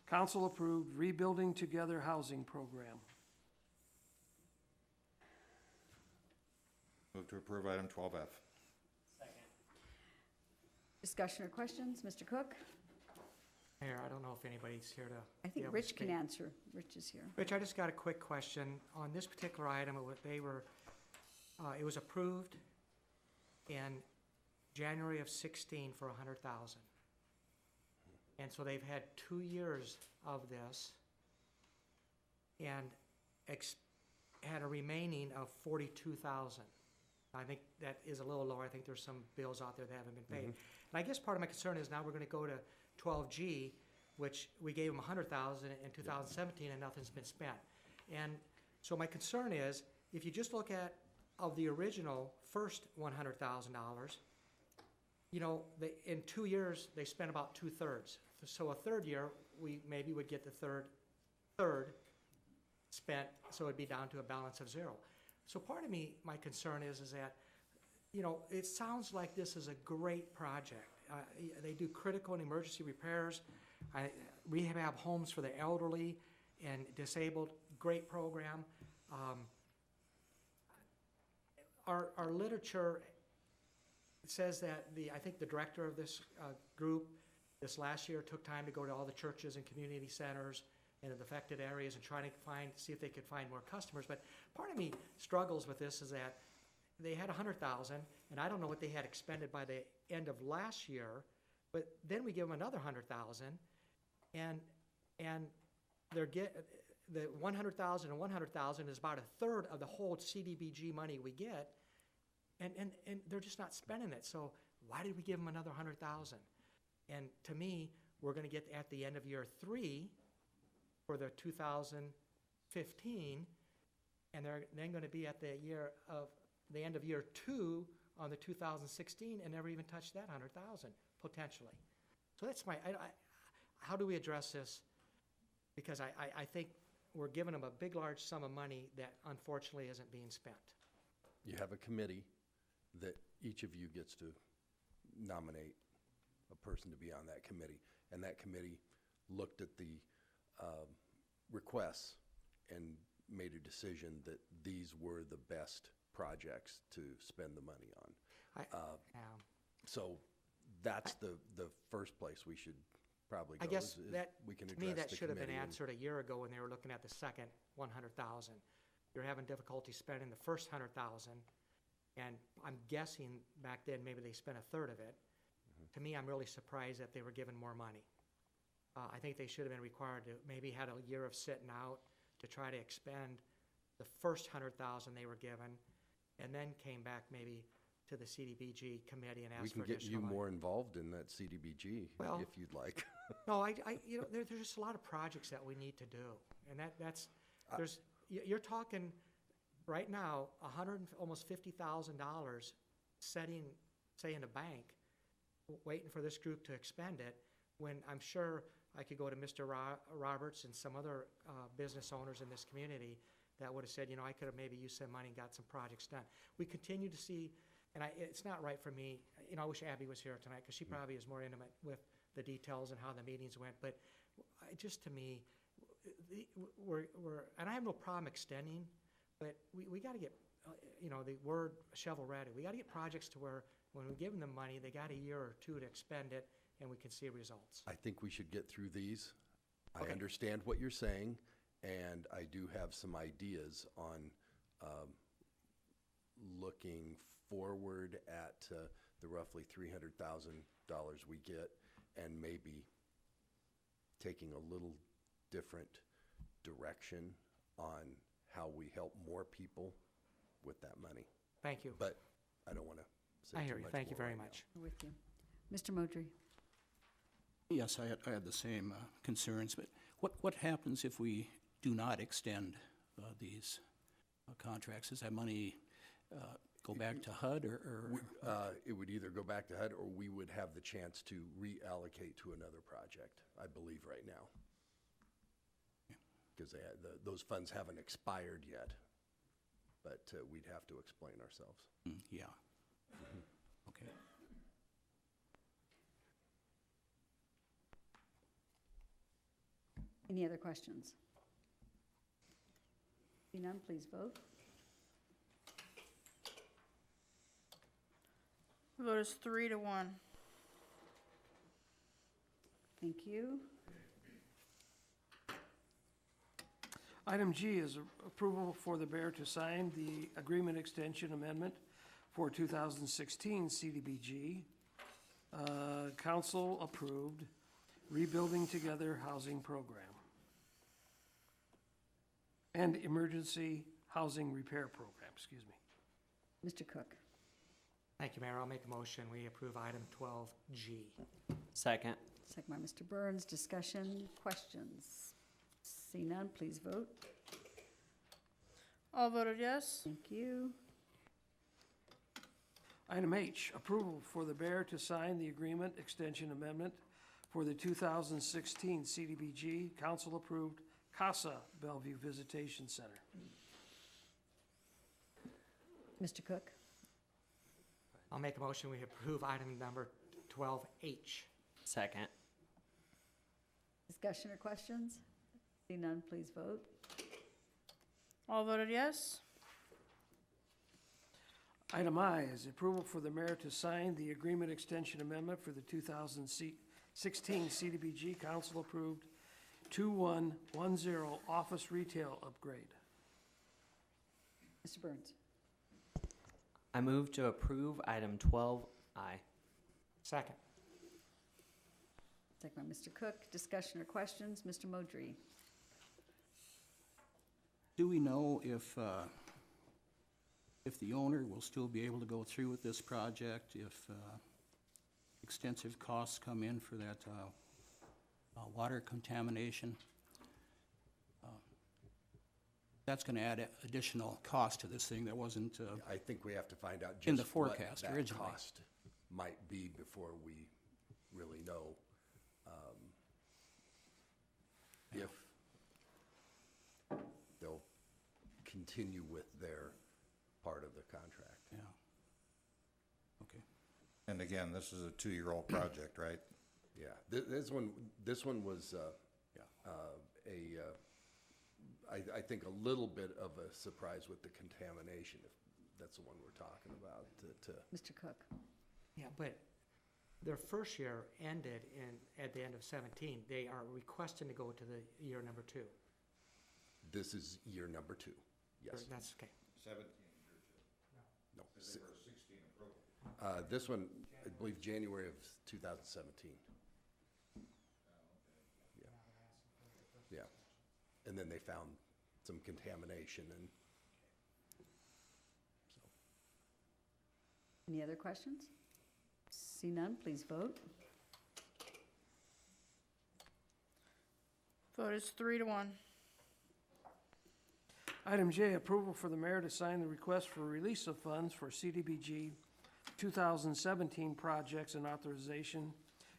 council-approved Rebuilding Together Housing Program. Move to approve item 12F. Discussion or questions? Mr. Cook? Mayor, I don't know if anybody's here to. I be think able to Rich can speak. answer. Rich is here. Rich, I just got a quick question. On this particular item, it was approved in January of 16 for $100,000. And so they've had 2 years of this and had a remaining of $42,000. I think that is a little lower. I think there's some bills out there that haven't been paid. And I guess part of my concern is now we're gonna go to 12G, which we gave them 100,000 in 2017 and nothing's been spent. And so my concern is, if you just look at, of the original first $100,000, you know, in 2 years, they spent about 2/3. So a third year, we maybe would get the third spent, so it'd be down to a balance of 0. So part of me, my concern is that, you know, it sounds like this is a great project. They do critical and emergency repairs, rehab homes for the elderly and disabled, great program. Our literature says that I think the director of this group this last year took time to go to all the churches and community centers in the affected areas and try to see if they could find more customers. But part of me struggles with this is that they had 100,000, and I don't know what they had expended by the end of last year, but then we give them another 100,000, and they're the 100,000 and 100,000 is about a third of the whole CDBG money we get, and they're just not spending it. So why did we give them another 100,000? And to me, we're going to get at the end of year 3 for the 2015, and they're then going to be at the end of year 2 on the 2016, and never even touch that 100,000 potentially. So that's how do we address this? Because I think we're giving them a big, large sum of money that unfortunately isn't being spent. You have a committee that each of you gets to nominate a person to be on that committee, and that committee looked at the requests and made a decision that these were the best projects to spend the money on. So that's the first place we should probably go. I guess is that, we can to me, address that the should have been committee and- answered a year ago when they were looking at the second 100,000. You're having difficulty spending the first 100,000, and I'm guessing back then maybe they spent a third of it. To me, I'm really surprised that they were given more money. I think they should have been required to maybe had a year of sitting out to try to expend the first 100,000 they were given, and then came back maybe to the CDBG committee and We asked can for get additional you money. more involved in that CDBG Well, if you'd like. No, you know, there's just a lot of projects that we need to do, and you're talking right now, almost $50,000 setting, say, in a bank, waiting for this group to expend it, when I'm sure I could go to Mr. Roberts and some other business owners in this community that would have said, you know, I could have maybe used some money and got some projects done. We continue to see, and it's not right for me, you know, I wish Abby was here tonight, because she probably is more intimate with the details and how the meetings went, but just to me, and I have no problem extending, but we got to get, you know, the word shovel ready. We got to get projects to where when we give them money, they got a year or two to expend it, and we can see results. I think we should get through these. Okay. I understand what you're saying, and I do have some ideas on looking forward at the roughly $300,000 we get, and maybe taking a little different direction on how we help more people with that money. Thank you. But I don't want to say I too hear you. much Thank you more very right much. With you. Mr. Modry? Yes, I had the same concerns, but what happens if we do not extend these contracts? Does that money go back to HUD, or? It would either go back to HUD, or we would have the chance to reallocate to another project, I believe, right now. Because those funds haven't expired yet, but we'd have to explain ourselves. Yeah. Okay. Any other questions? Seeing none, please vote. The vote is 3-1. Thank you. Item G is approval for the mayor to sign the agreement extension amendment for 2016 CDBG. Council approved Rebuilding Together Housing Program and Emergency Housing Repair Program, excuse me. Mr. Cook. Thank you, Mayor. I'll make a motion. We approve item 12G. Second. Second by Mr. Burns. Discussion, questions? See none, please vote. All voted yes. Thank you. Item H, approval for the mayor to sign the agreement extension amendment for the 2016 CDBG council-approved CASA Bellevue Visitation Center. Mr. Cook. I'll make a motion. We approve item number 12H. Second. Discussion or questions? See none, please vote. All voted yes. Item I is approval for the mayor to sign the agreement extension amendment for the 2016 CDBG council-approved 2110 office retail upgrade. Mr. Burns. I move to approve item 12I. Second. Second by Mr. Cook. Discussion or questions? Mr. Modry. Do we know if the owner will still be able to go through with this project, if extensive costs come in for that water contamination? That's going to add additional cost to this thing that wasn't I think we have to find out in the just what forecast that originally. cost might be before we really know if they'll continue with their part of the contract. Yeah. Okay. And again, this is a 2-year-old project, right? Yeah, this one was I think a little bit of a surprise with the contamination, if that's the one we're talking about. Mr. Cook. Yeah, but their first year ended at the end of 17. They are requesting to go to the year number 2. This is year number 2, yes. That's okay. 17, No. because they were 16 approval. This one, I believe January of 2017. Yeah, and then they found some contamination and so. Any other questions? See none, please vote. Vote is 3-1. Item J, approval for the mayor to sign the request for release of funds for CDBG 2017 projects and authorization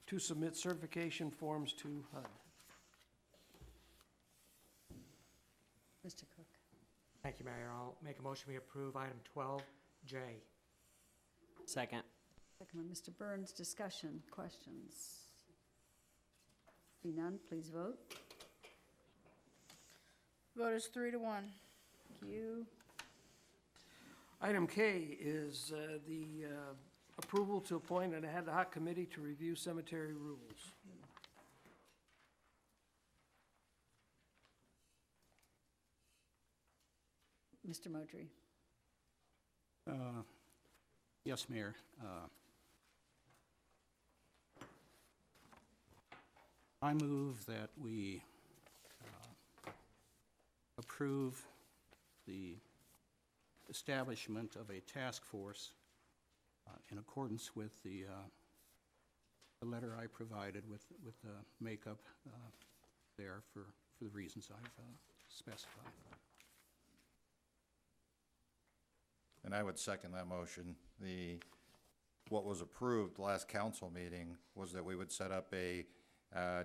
to submit certification forms to HUD. Mr. Cook. Thank you, Mayor. I'll make a motion. We approve item 12J. Second. Second by Mr. Burns. Discussion, questions? See none, please vote. Vote is 3-1. Thank you. Item K is the approval to appoint an ad hoc committee to review cemetery rules. Mr. Modry. Yes, Mayor. I move that we approve the establishment of a task force in accordance with the letter I provided with the makeup there for the reasons I've specified. And I would second that motion. What was approved last council meeting was that we would set up a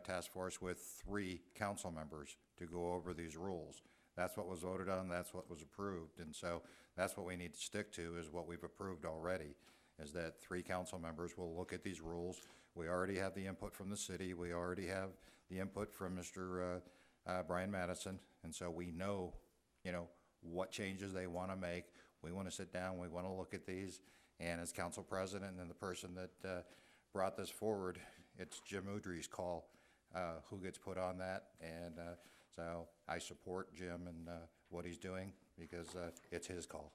task force with 3 council members to go over these rules. That's what was voted on, that's what was approved, and so that's what we need to stick to, is what we've approved already, is that 3 council members will look at these rules. We already have the input from the city, we already have the input from Mr. Brian Madison, and so we know, what changes they want to make. We want to sit down, we want to look at these, and as council president and the person that brought this forward, it's Jim Udry's call who gets put on that, and so I support Jim and what he's doing because it's his call.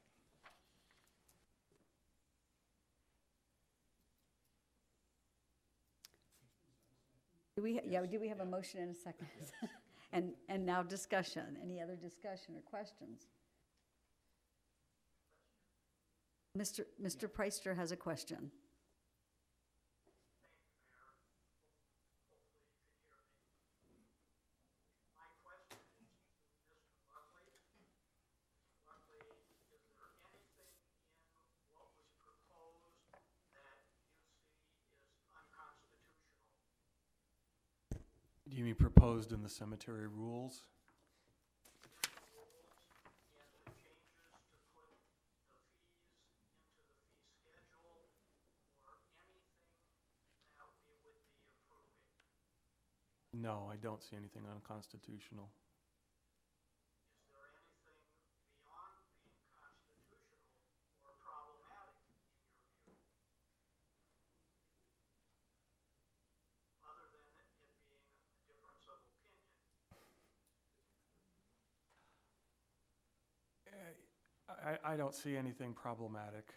Do we have a motion and a second? And now discussion. Any other discussion or questions? Mr. Preister has a question. Do you mean proposed in the cemetery rules? No, I don't see anything unconstitutional. I don't see anything problematic.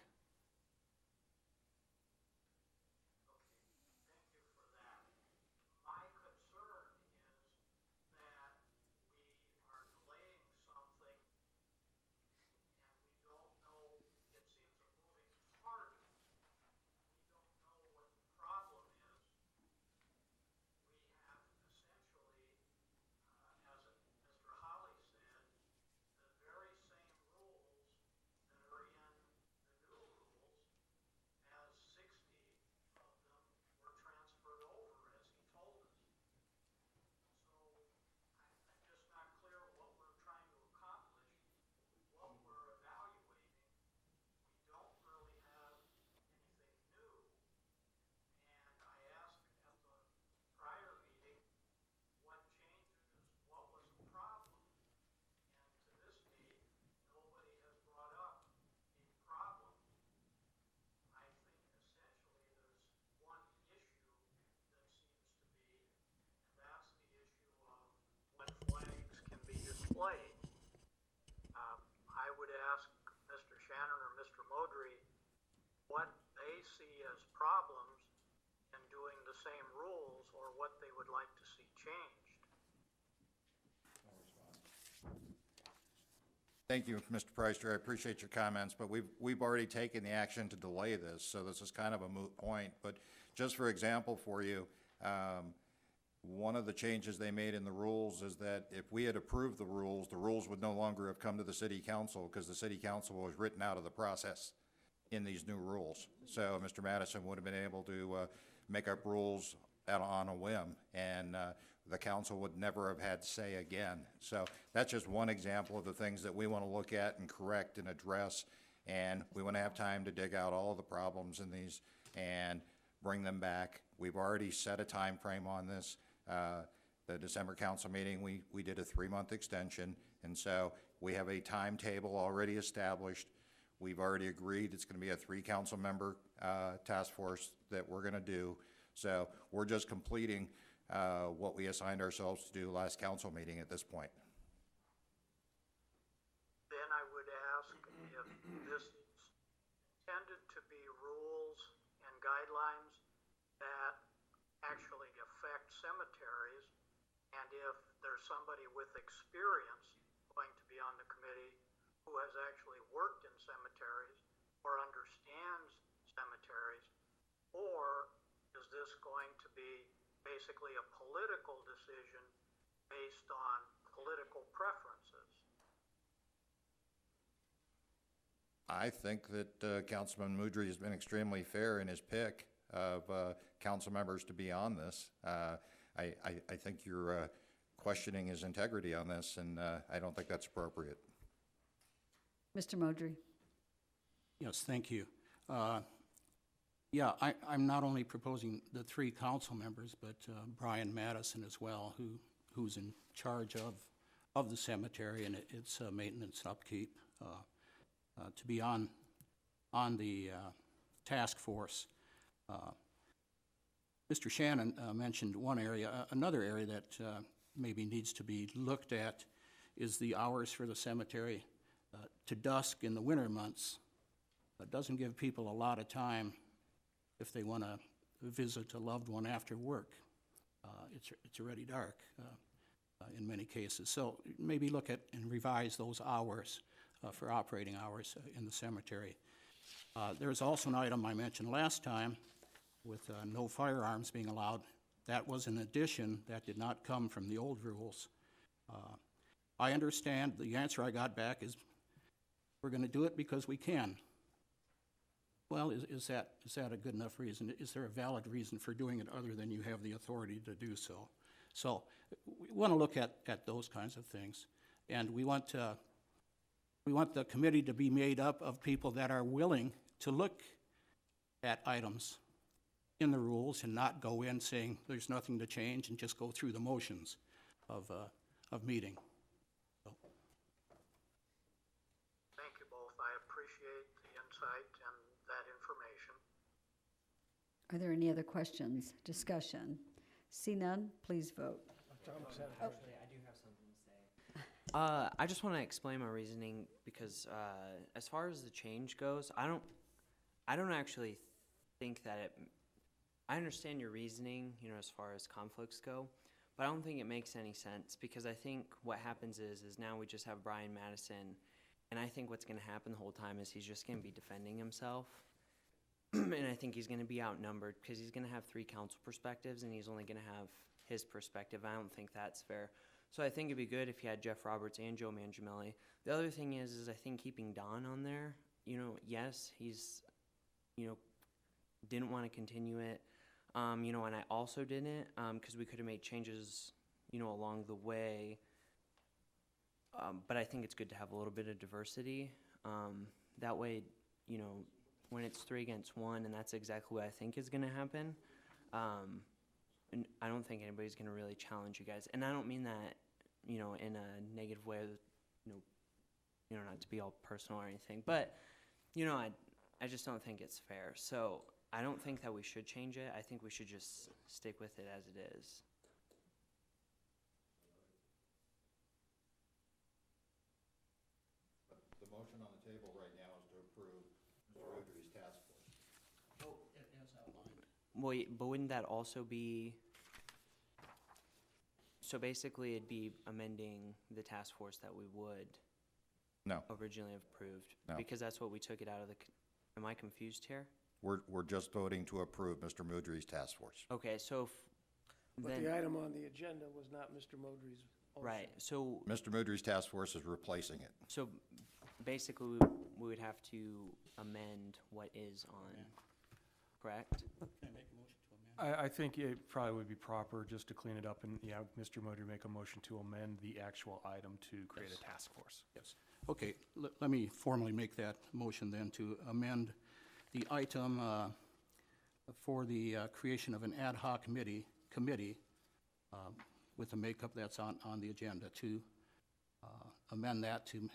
I would ask Mr. Shannon or Mr. Modry what they see as problems in doing the same rules or what they would like to see changed. Thank you, Mr. Preister. I appreciate your comments, but we've already taken the action to delay this, so this is kind of a moot point. But just for example for you, one of the changes they made in the rules is that if we had approved the rules would no longer have come to the city council because the city council was written out of the process in these new rules. So Mr. Madison would have been able to make up rules on a whim, and the council would never have had say again. So that's just one example of the things that we want to look at and correct and address, and we want to have time to dig out all the problems in these and bring them back. We've already set a time frame on this. The December council meeting, we did a 3-month extension, and so we have a timetable already established. We've already agreed it's going to be a 3 council member task force that we're going to do. So we're just completing what we assigned ourselves to do last council meeting at this point. Then I would ask if this is intended to be rules and guidelines that actually affect cemeteries, and if there's somebody with experience going to be on the committee who has actually worked in cemeteries or understands cemeteries, or is this going to be basically a political decision based on political preferences? I think that Councilman Moudry has been extremely fair in his pick of council members to be on this. I think you're questioning his integrity on this, and I don't think that's appropriate. Mr. Modry. Yes, thank you. Yeah, I'm not only proposing the 3 council members, but Brian Madison as well, who's in charge of the cemetery and its maintenance and upkeep, to be on the task force. Mr. Shannon mentioned one area. Another area that maybe needs to be looked at is the hours for the cemetery to dusk in the winter months. It doesn't give people a lot of time if they want to visit a loved one after work. It's already dark in many cases. So maybe look at and revise those hours for operating hours in the cemetery. There's also an item I mentioned last time with no firearms being allowed. That was an addition that did not come from the old rules. I understand the answer I got back is we're going to do it because we can. Well, is that a good enough reason? Is there a valid reason for doing it other than you have the authority to do so? So we want to look at those kinds of things. And we want the committee to be made up of people that are willing to look at items in the rules and not go in saying there's nothing to change and just go through the motions of meeting. So. Thank you both. I appreciate the insight and that information. Are there any other questions, discussion? See none, please vote. Actually, I do have something to say. I just want to explain my reasoning because as far as the change goes, I don't actually think that I understand your reasoning, as far as conflicts go, but I don't think it makes any sense because I think what happens is now we just have Brian Madison, and I think what's going to happen the whole time is he's just going to be defending himself. And I think he's going to be outnumbered because he's going to have 3 council perspectives and he's only going to have his perspective. I don't think that's fair. So I think it'd be good if you had Jeff Roberts and Joe Mangiamelli. The other thing is I think keeping Don on there, yes, he's, didn't want to continue it, and I also didn't because we could have made changes, along the way. But I think it's good to have a little bit of diversity. That way, when it's 3 against 1, and that's exactly what I think is going to happen, and I don't think anybody's going to really challenge you guys. And I don't mean that, in a negative way, not to be all personal or anything. But, I just don't think it's fair. So I don't think that we should change it. I think we should just stick with it as it is. The motion on the table right now is to approve Mr. Woodry's task force. Oh, as outlined. Well, but wouldn't that also be, so basically it'd be amending the task force that we would No. originally have approved? No. Because that's what we took it out of the, am I confused here? We're just voting to approve Mr. Woodry's task force. Okay, so But then, the item on the agenda was not Mr. Modry's motion. right, so, Mr. Woodry's task force is replacing it. so basically we would have to amend what is on, correct? Can I make a motion to amend? I think it probably would be proper just to clean it up and, Mr. Modry make a motion to amend the actual item to create a task force. Yes. Okay, let me formally make that motion then to amend the item for the creation of an ad hoc committee with the makeup that's on the agenda to amend that to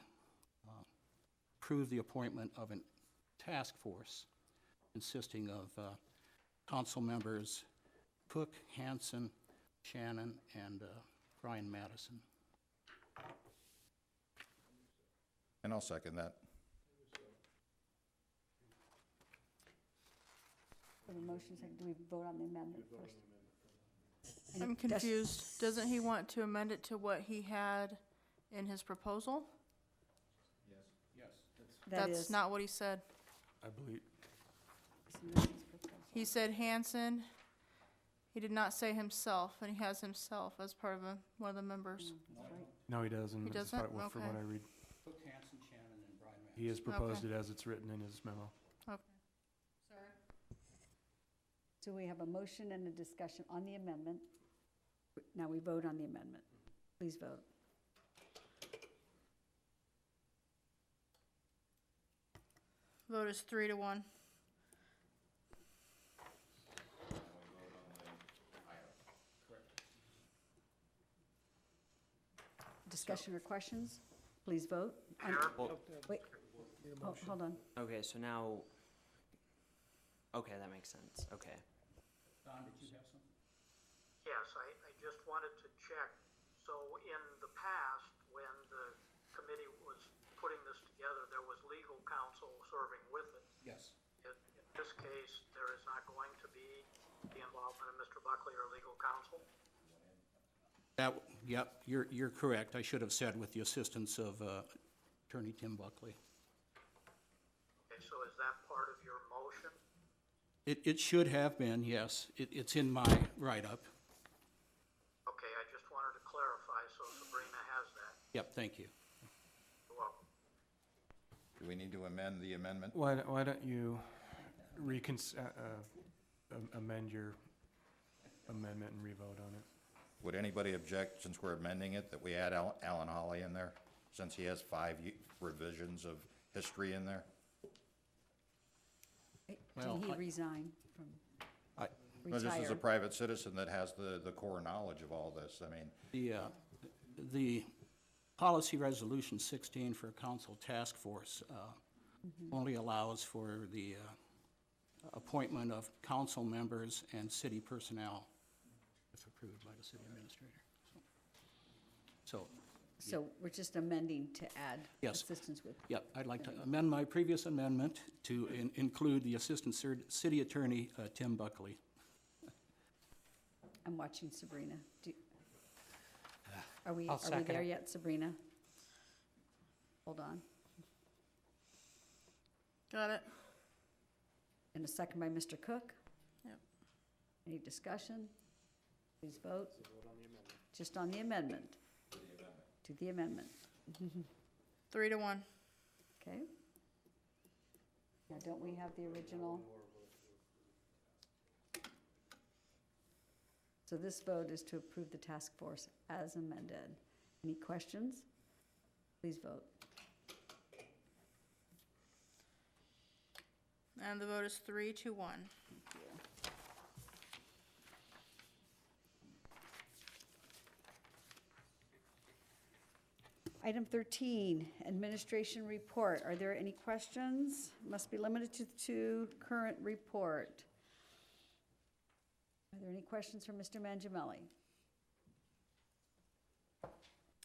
approve the appointment of a task force consisting of council members Cook, Hanson, Shannon, and Brian Madison. And I'll second that. For the motion, do we vote on the amendment first? I'm confused. Doesn't he want to amend it to what he had in his proposal? Yes. That's not what he said. I believe, He said Hanson. He did not say himself, and he has himself as part of one of the members. no, he doesn't. He That's doesn't? from what Okay. I read. Cook, Hanson, Shannon, and Brian Madison. He has proposed Okay. it as it's written in his memo. Okay. Sorry. So we have a motion and a discussion on the amendment. Now we vote on the amendment. Please vote. Vote is 3-1. Discussion or questions? Please vote. Well, Wait, hold on. okay, so now, okay, that makes sense, okay. Don, did you have something? Yes, I just wanted to check. So in the past, when the committee was putting this together, there was legal counsel serving with it. Yes. In this case, there is not going to be the involvement of Mr. Buckley or legal counsel? Yep, you're correct. I should have said with the assistance of Attorney Tim Buckley. Okay, so is that part of your motion? It should have been, yes. It's in my write-up. Okay, I just wanted to clarify, so Sabrina has that. Yep, thank you. You're welcome. Do we need to amend the amendment? Why don't you amend your amendment and revote on it? Would anybody object, since we're amending it, that we add Alan Holly in there, since he has 5 revisions of history in there? Well, Did he I- resign from, Well, this is a retire? private citizen that has the core knowledge of all this. I mean, The policy resolution 16 for council task force only allows for the appointment of council members and city personnel if approved by the city administrator. So we're just amending to add Yes. assistance with. Yep, I'd like to amend my previous amendment to include the assistant city attorney, Tim Buckley. I'm watching Sabrina. Are we I'll second there it. yet, Sabrina? Hold on. Got it? And a second by Mr. Cook. Yep. Any discussion? Please vote. Just on the amendment. To the amendment. 3-1. Okay. Now, don't we have the original? So this vote is to approve the task force as amended. Any questions? Please vote. And the vote is 3-1. Item 13, administration report. Are there any questions? Must be limited to current report. Are there any questions for Mr. Mangiamelli?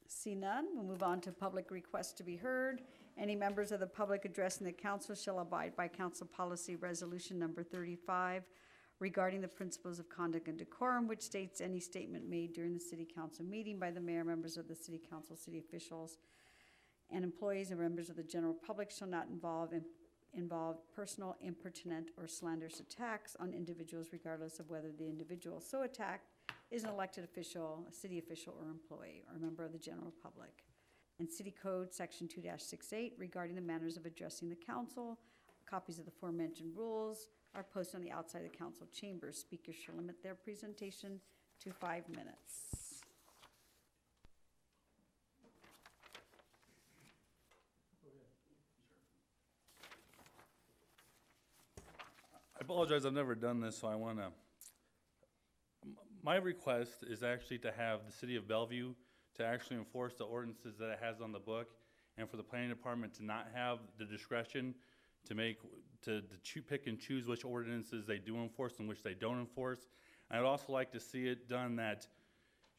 See none, we'll move on to public requests to be heard. Any members of the public addressing the council shall abide by council policy resolution number 35 regarding the principles of conduct and decorum, which states any statement made during the city council meeting by the mayor, members of the city council, city officials, and employees and members of the general public shall not involve personal, impertinent, or slanderous attacks on individuals regardless of whether the individual so attacked is an elected official, a city official, or employee, or a member of the general public. And City Code Section 2-68 regarding the manners of addressing the council. Copies of the aforementioned rules are posted on the outside of the council chambers. Speakers shall limit their presentation to 5 minutes. I apologize, I've never done this, so I want to, my request is actually to have the city of Bellevue to actually enforce the ordinances that it has on the book, and for the planning department to not have the discretion to pick and choose which ordinances they do enforce and which they don't enforce. And I'd also like to see it done that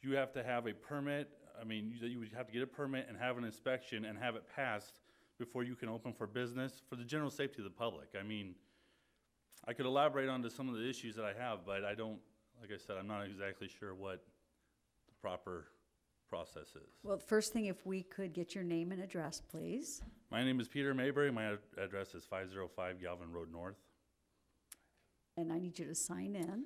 you have to have a permit, you would have to get a permit and have an inspection and have it passed before you can open for business for the general safety of the public. I could elaborate on to some of the issues that I have, but I don't, like I said, I'm not exactly sure what the proper process is. Well, first thing, if we could get your name and address, please. My name is Peter Mayberry. My address is 505 Galvin Road North. And I need you to sign in.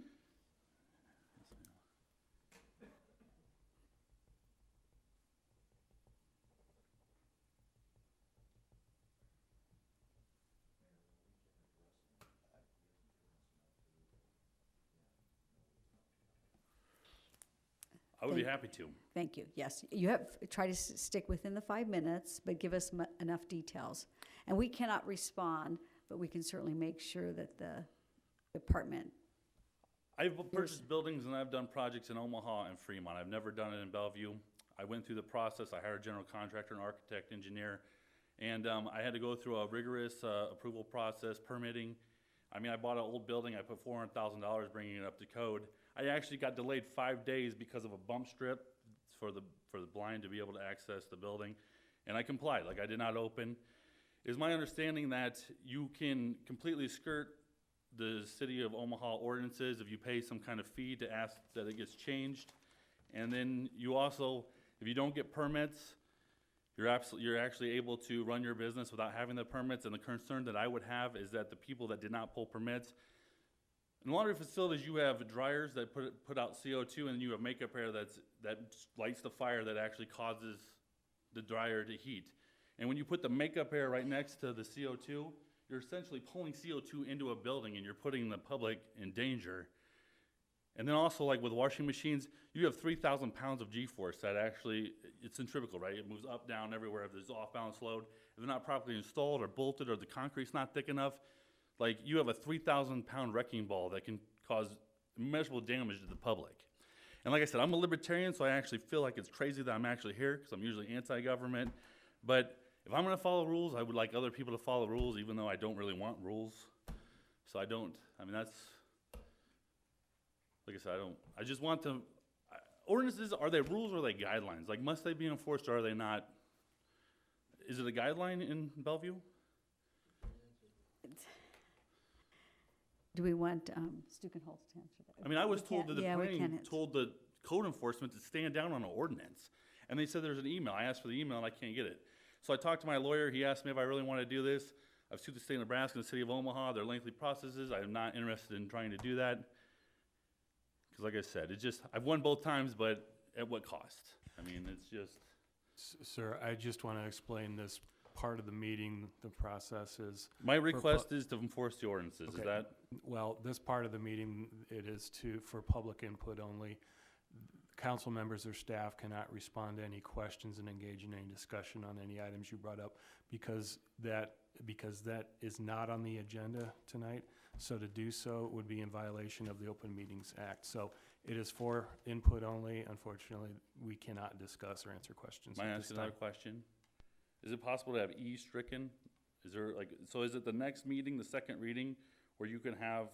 I would be happy to. Thank you. Yes, you have, try to stick within the 5 minutes, but give us enough details. And we cannot respond, but we can certainly make sure that the department. I've purchased buildings and I've done projects in Omaha and Fremont. I've never done it in Bellevue. I went through the process. I hired a general contractor, an architect, engineer, and I had to go through a rigorous approval process, permitting. I bought an old building. I put $400,000 bringing it up to code. I actually got delayed 5 days because of a bump strip for the blind to be able to access the building, and I complied. I did not open. It's my understanding that you can completely skirt the city of Omaha ordinances if you pay some kind of fee to ask that it gets changed, and then you also, if you don't get permits, you're actually able to run your business without having the permits, and the concern that I would have is that the people that did not pull permits, in laundry facilities, you have dryers that put out CO2, and you have makeup air that lights the fire that actually causes the dryer to heat. And when you put the makeup air right next to the CO2, you're essentially pulling CO2 into a building, and you're putting the public in danger. And then also, like with washing machines, you have 3,000 pounds of G-force that actually, it's centrifugal, right? It moves up, down, everywhere. If there's off-balance load, if they're not properly installed or bolted or the concrete's not thick enough, like you have a 3,000 pound wrecking ball that can cause immeasurable damage to the public. And like I said, I'm a libertarian, so I actually feel like it's crazy that I'm actually here, because I'm usually anti-government. But if I'm gonna follow rules, I would like other people to follow rules, even though I don't really want rules. So that's, like I said, I just want to, ordinances, are they rules or are they guidelines? Like, must they be enforced or are they not? Is it a guideline in Bellevue? Do we want Stukenholz to answer that? I mean, I was We told that can't- yeah, we planning can't. told the code enforcement to stand down on an ordinance. And they said there's an email. I asked for the email and I can't get it. So I talked to my lawyer. He asked me if I really want to do this. I've sued the state of Nebraska and the city of Omaha. They're lengthy processes. I am not interested in trying to do that. Because like I said, I've won both times, but at what cost? I mean, it's just. Sir, I just want to explain this part of the meeting, the process is. My request is to enforce the ordinances, is Okay. that? Well, this part of the meeting, it is for public input only. Council members or staff cannot respond to any questions and engage in any discussion on any items you brought up because that is not on the agenda tonight. So to do so would be in violation of the Open Meetings Act. So it is for input only. Unfortunately, we cannot discuss or answer questions May I at ask this another time. question? Is it possible to have E stricken? Is it the next meeting, the second reading, where you can have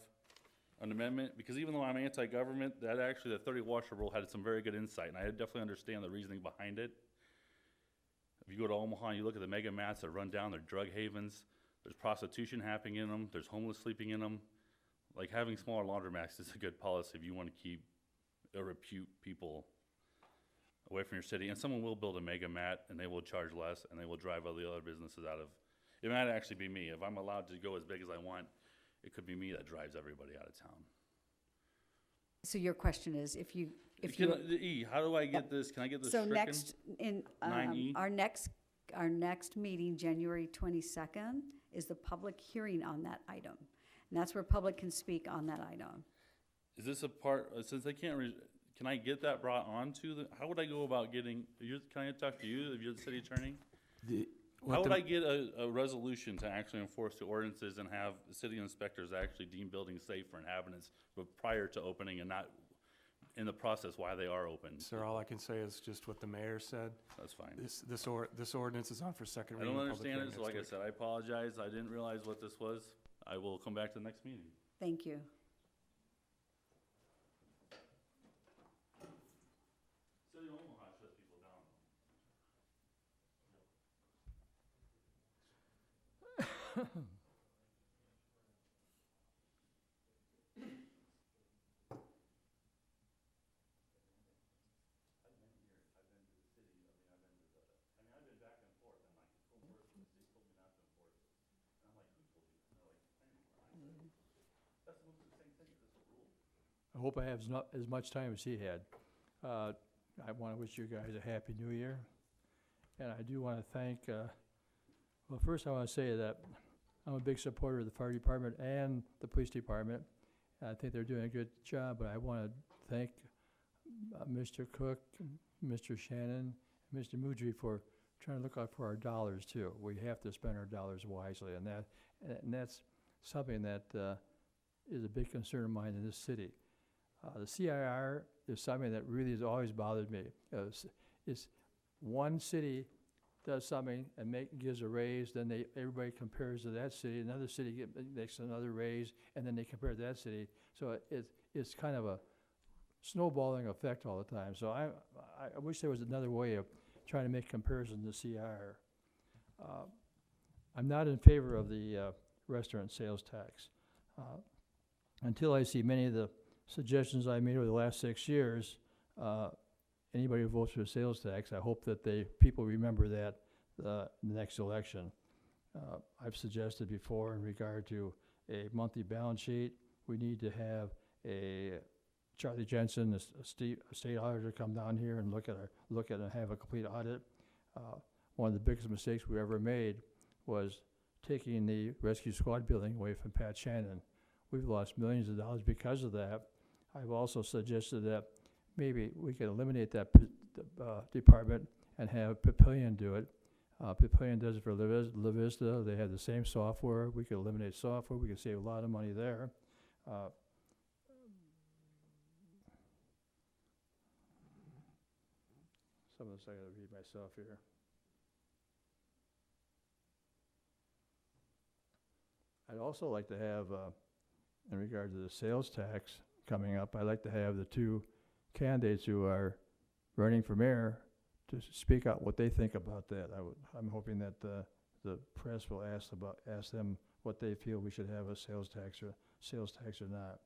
an amendment? Because even though I'm anti-government, the 30 washer rule had some very good insight, and I definitely understand the reasoning behind it. If you go to Omaha and you look at the mega mats that run down, they're drug havens. There's prostitution happening in them. There's homeless sleeping in them. Like, having smaller laundromats is a good policy if you want to keep or repute people away from your city. And someone will build a mega mat, and they will charge less, and they will drive all the other businesses out of. It might actually be me. If I'm allowed to go as big as I want, it could be me that drives everybody out of town. So your question is, if you. How do I get this? Can I get this So stricken? next, in, 9E? our next meeting, January 22nd, is the public hearing on that item. And that's where public can speak on that item. Is this a part, since they can't, can I get that brought on to how would I go about getting, can I talk to you, if you're the city attorney? How would I get a resolution to actually enforce the ordinances and have the city inspectors actually deem buildings safe for inhabitants, but prior to opening and not in the process why they are open? Sir, all I can say is just what the mayor said. That's fine. This ordinance is on for second I reading. don't and public understand it, hearing so like I next said, I apologize. I didn't realize what this was. I will come back to the next meeting. Thank you. City of Omaha shuts people down. I hope I have as much time as he had. I want to wish you guys a Happy New Year. And I do want to thank, well, first I want to say that I'm a big supporter of the fire department and the police department. I think they're doing a good job, but I want to thank Mr. Cook, Mr. Shannon, and Mr. Mudry for trying to look out for our dollars too. We have to spend our dollars wisely, and that's something that is a big concern of mine in this city. The CIR is something that really has always bothered me. It's one city does something and gives a raise, then everybody compares to that city. Another city makes another raise, and then they compare to that city. So it's kind of a snowballing effect all the time. So I wish there was another way of trying to make comparisons to CIR. I'm not in favor of the restaurant sales tax. Until I see many of the suggestions I made over the last 6 years, anybody who votes for a sales tax, I hope that people remember that the next election. I've suggested before in regard to a monthly balance sheet, we need to have a Charlie Jensen, a state auditor, come down here and look at it and have a complete audit. One of the biggest mistakes we ever made was taking the rescue squad building away from Pat Shannon. We've lost millions of dollars because of that. I've also suggested that maybe we could eliminate that department and have Papillion do it. Papillion does it for La Vista. They have the same software. We could eliminate software. We could save a lot of money there. Some of this I gotta read myself here. I'd also like to have, in regard to the sales tax coming up, I'd like to have the two candidates who are running for mayor to speak out what they think about that. I'm hoping that the press will ask them what they feel we should have a sales tax or not.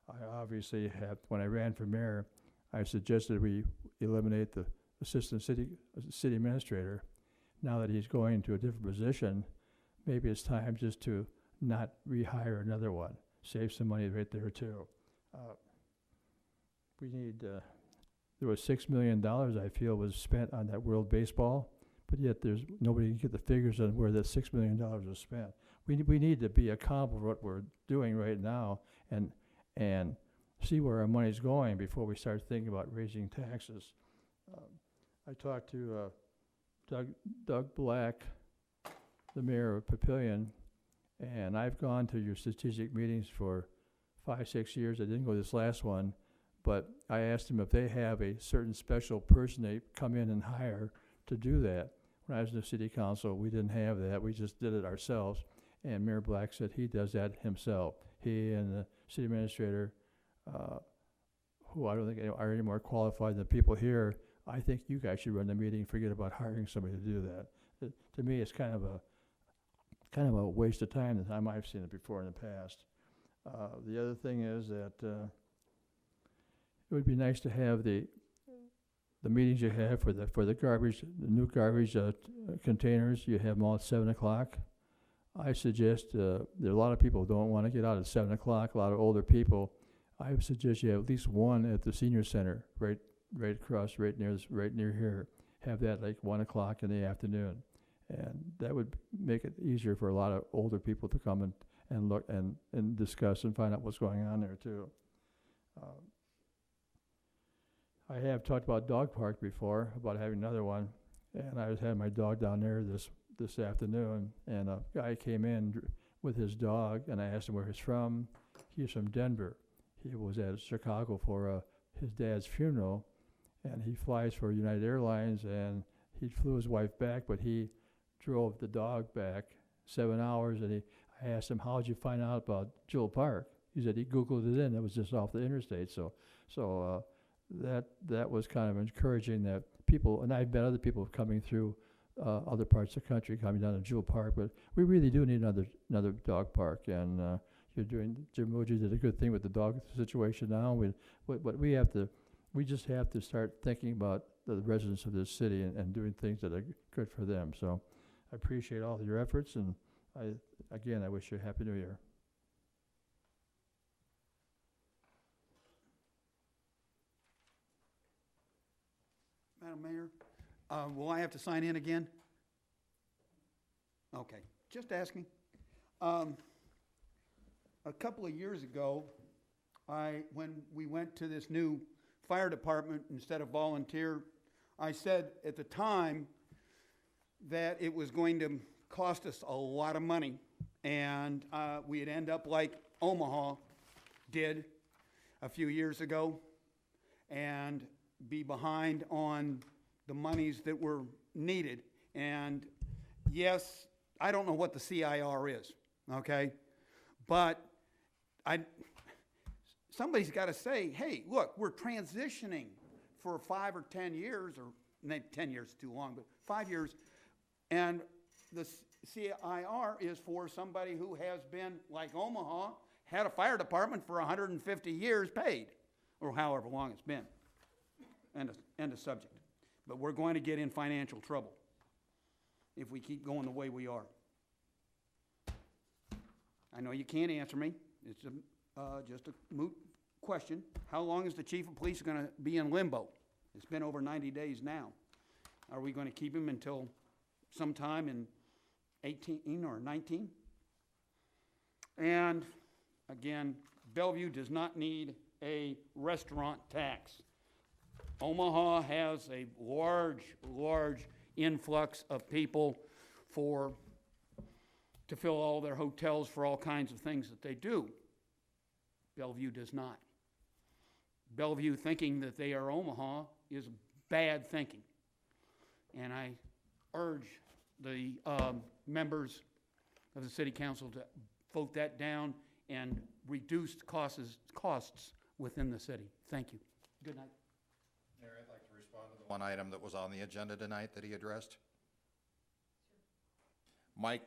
I obviously have, when I ran for mayor, I suggested we eliminate the assistant city administrator. Now that he's going to a different position, maybe it's time just to not rehire another one. Save some money right there too. We need, there was $6 million I feel was spent on that World Baseball, but yet there's nobody can get the figures on where that $6 million was spent. We need to be accountable for what we're doing right now and see where our money's going before we start thinking about raising taxes. I talked to Doug Black, the mayor of Papillion, and I've gone to your strategic meetings for 5-6 years. I didn't go to this last one, but I asked him if they have a certain special person they come in and hire to do that. When I was in the city council, we didn't have that. We just did it ourselves. And Mayor Black said he does that himself. He and the city administrator, who I don't think are any more qualified than the people here. I think you guys should run the meeting and forget about hiring somebody to do that. To me, it's kind of a waste of time, the time I've seen it before in the past. The other thing is that it would be nice to have the meetings you have for the garbage, the new garbage containers. You have them all at 7 o'clock. I suggest there are a lot of people who don't want to get out at 7 o'clock. A lot of older people. I would suggest you have at least one at the senior center, right across, right near here. Have that like 1 o'clock in the afternoon, and that would make it easier for a lot of older people to come and look and discuss and find out what's going on there too. I have talked about dog park before, about having another one, and I was having my dog down there this afternoon, and a guy came in with his dog, and I asked him where he's from. He's from Denver. He was at Chicago for his dad's funeral, and he flies for United Airlines, and he flew his wife back, but he drove the dog back 7 hours, and I asked him, how did you find out about Jewel Park? He said he Googled it in. It was just off the interstate, so that was kind of encouraging that people, and I've met other people coming through other parts of the country coming down to Jewel Park, but we really do need another dog park, and Jim Moji did a good thing with the dog situation now. We just have to start thinking about the residents of this city and doing things that are good for them. So I appreciate all of your efforts, and I wish you a Happy New Year. Madam Mayor, will I have to sign in again? Okay, just asking. A couple of years ago, when we went to this new fire department instead of volunteer, I said at the time that it was going to cost us a lot of money, and we'd end up like Omaha did a few years ago and be behind on the monies that were needed. And yes, I don't know what the CIR is, okay? But somebody's got to say, hey, look, we're transitioning for 5 or 10 years, or maybe 10 years is too long, but 5 years, and the CIR is for somebody who has been, like Omaha, had a fire department for 150 years paid, or however long it's been. End of subject. but we're going to get in financial trouble if we keep going the way we are. I know you can't answer me. It's just a moot question. How long is the chief of police going to be in limbo? It's been over 90 days now. Are we going to keep him until sometime in 18 or 19? And again, Bellevue does not need a restaurant tax. Omaha has a large influx of people to fill all their hotels for all kinds of things that they do. Bellevue does not. Bellevue thinking that they are Omaha is bad thinking. And I urge the members of the city council to vote that down and reduce costs within the city. Thank you. Good night. Mayor, I'd like to respond to the one item that was on the agenda tonight that he addressed. Mike?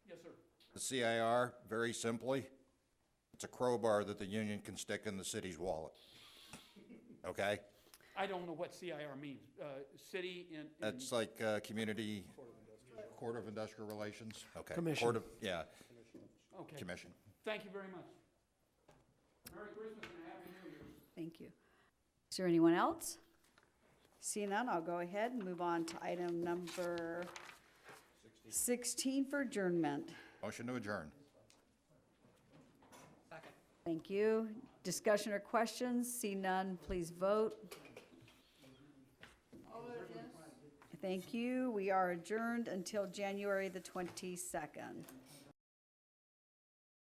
Yes, sir. The CIR, very simply, it's a crowbar that the union can stick in the city's wallet. Okay? I don't know what CIR means. City in... That's like Community Court of Industrial Relations? Okay. Commission. Court of, yeah, Okay. Commission. Thank you very much. Merry Christmas and Happy New Year. Thank you. Is there anyone else? Seeing none, I'll go ahead and move on to item number 16 for adjournment. Motion to adjourn. Thank you. Discussion or questions? See none, please vote. Thank you. We are adjourned until January the 22nd.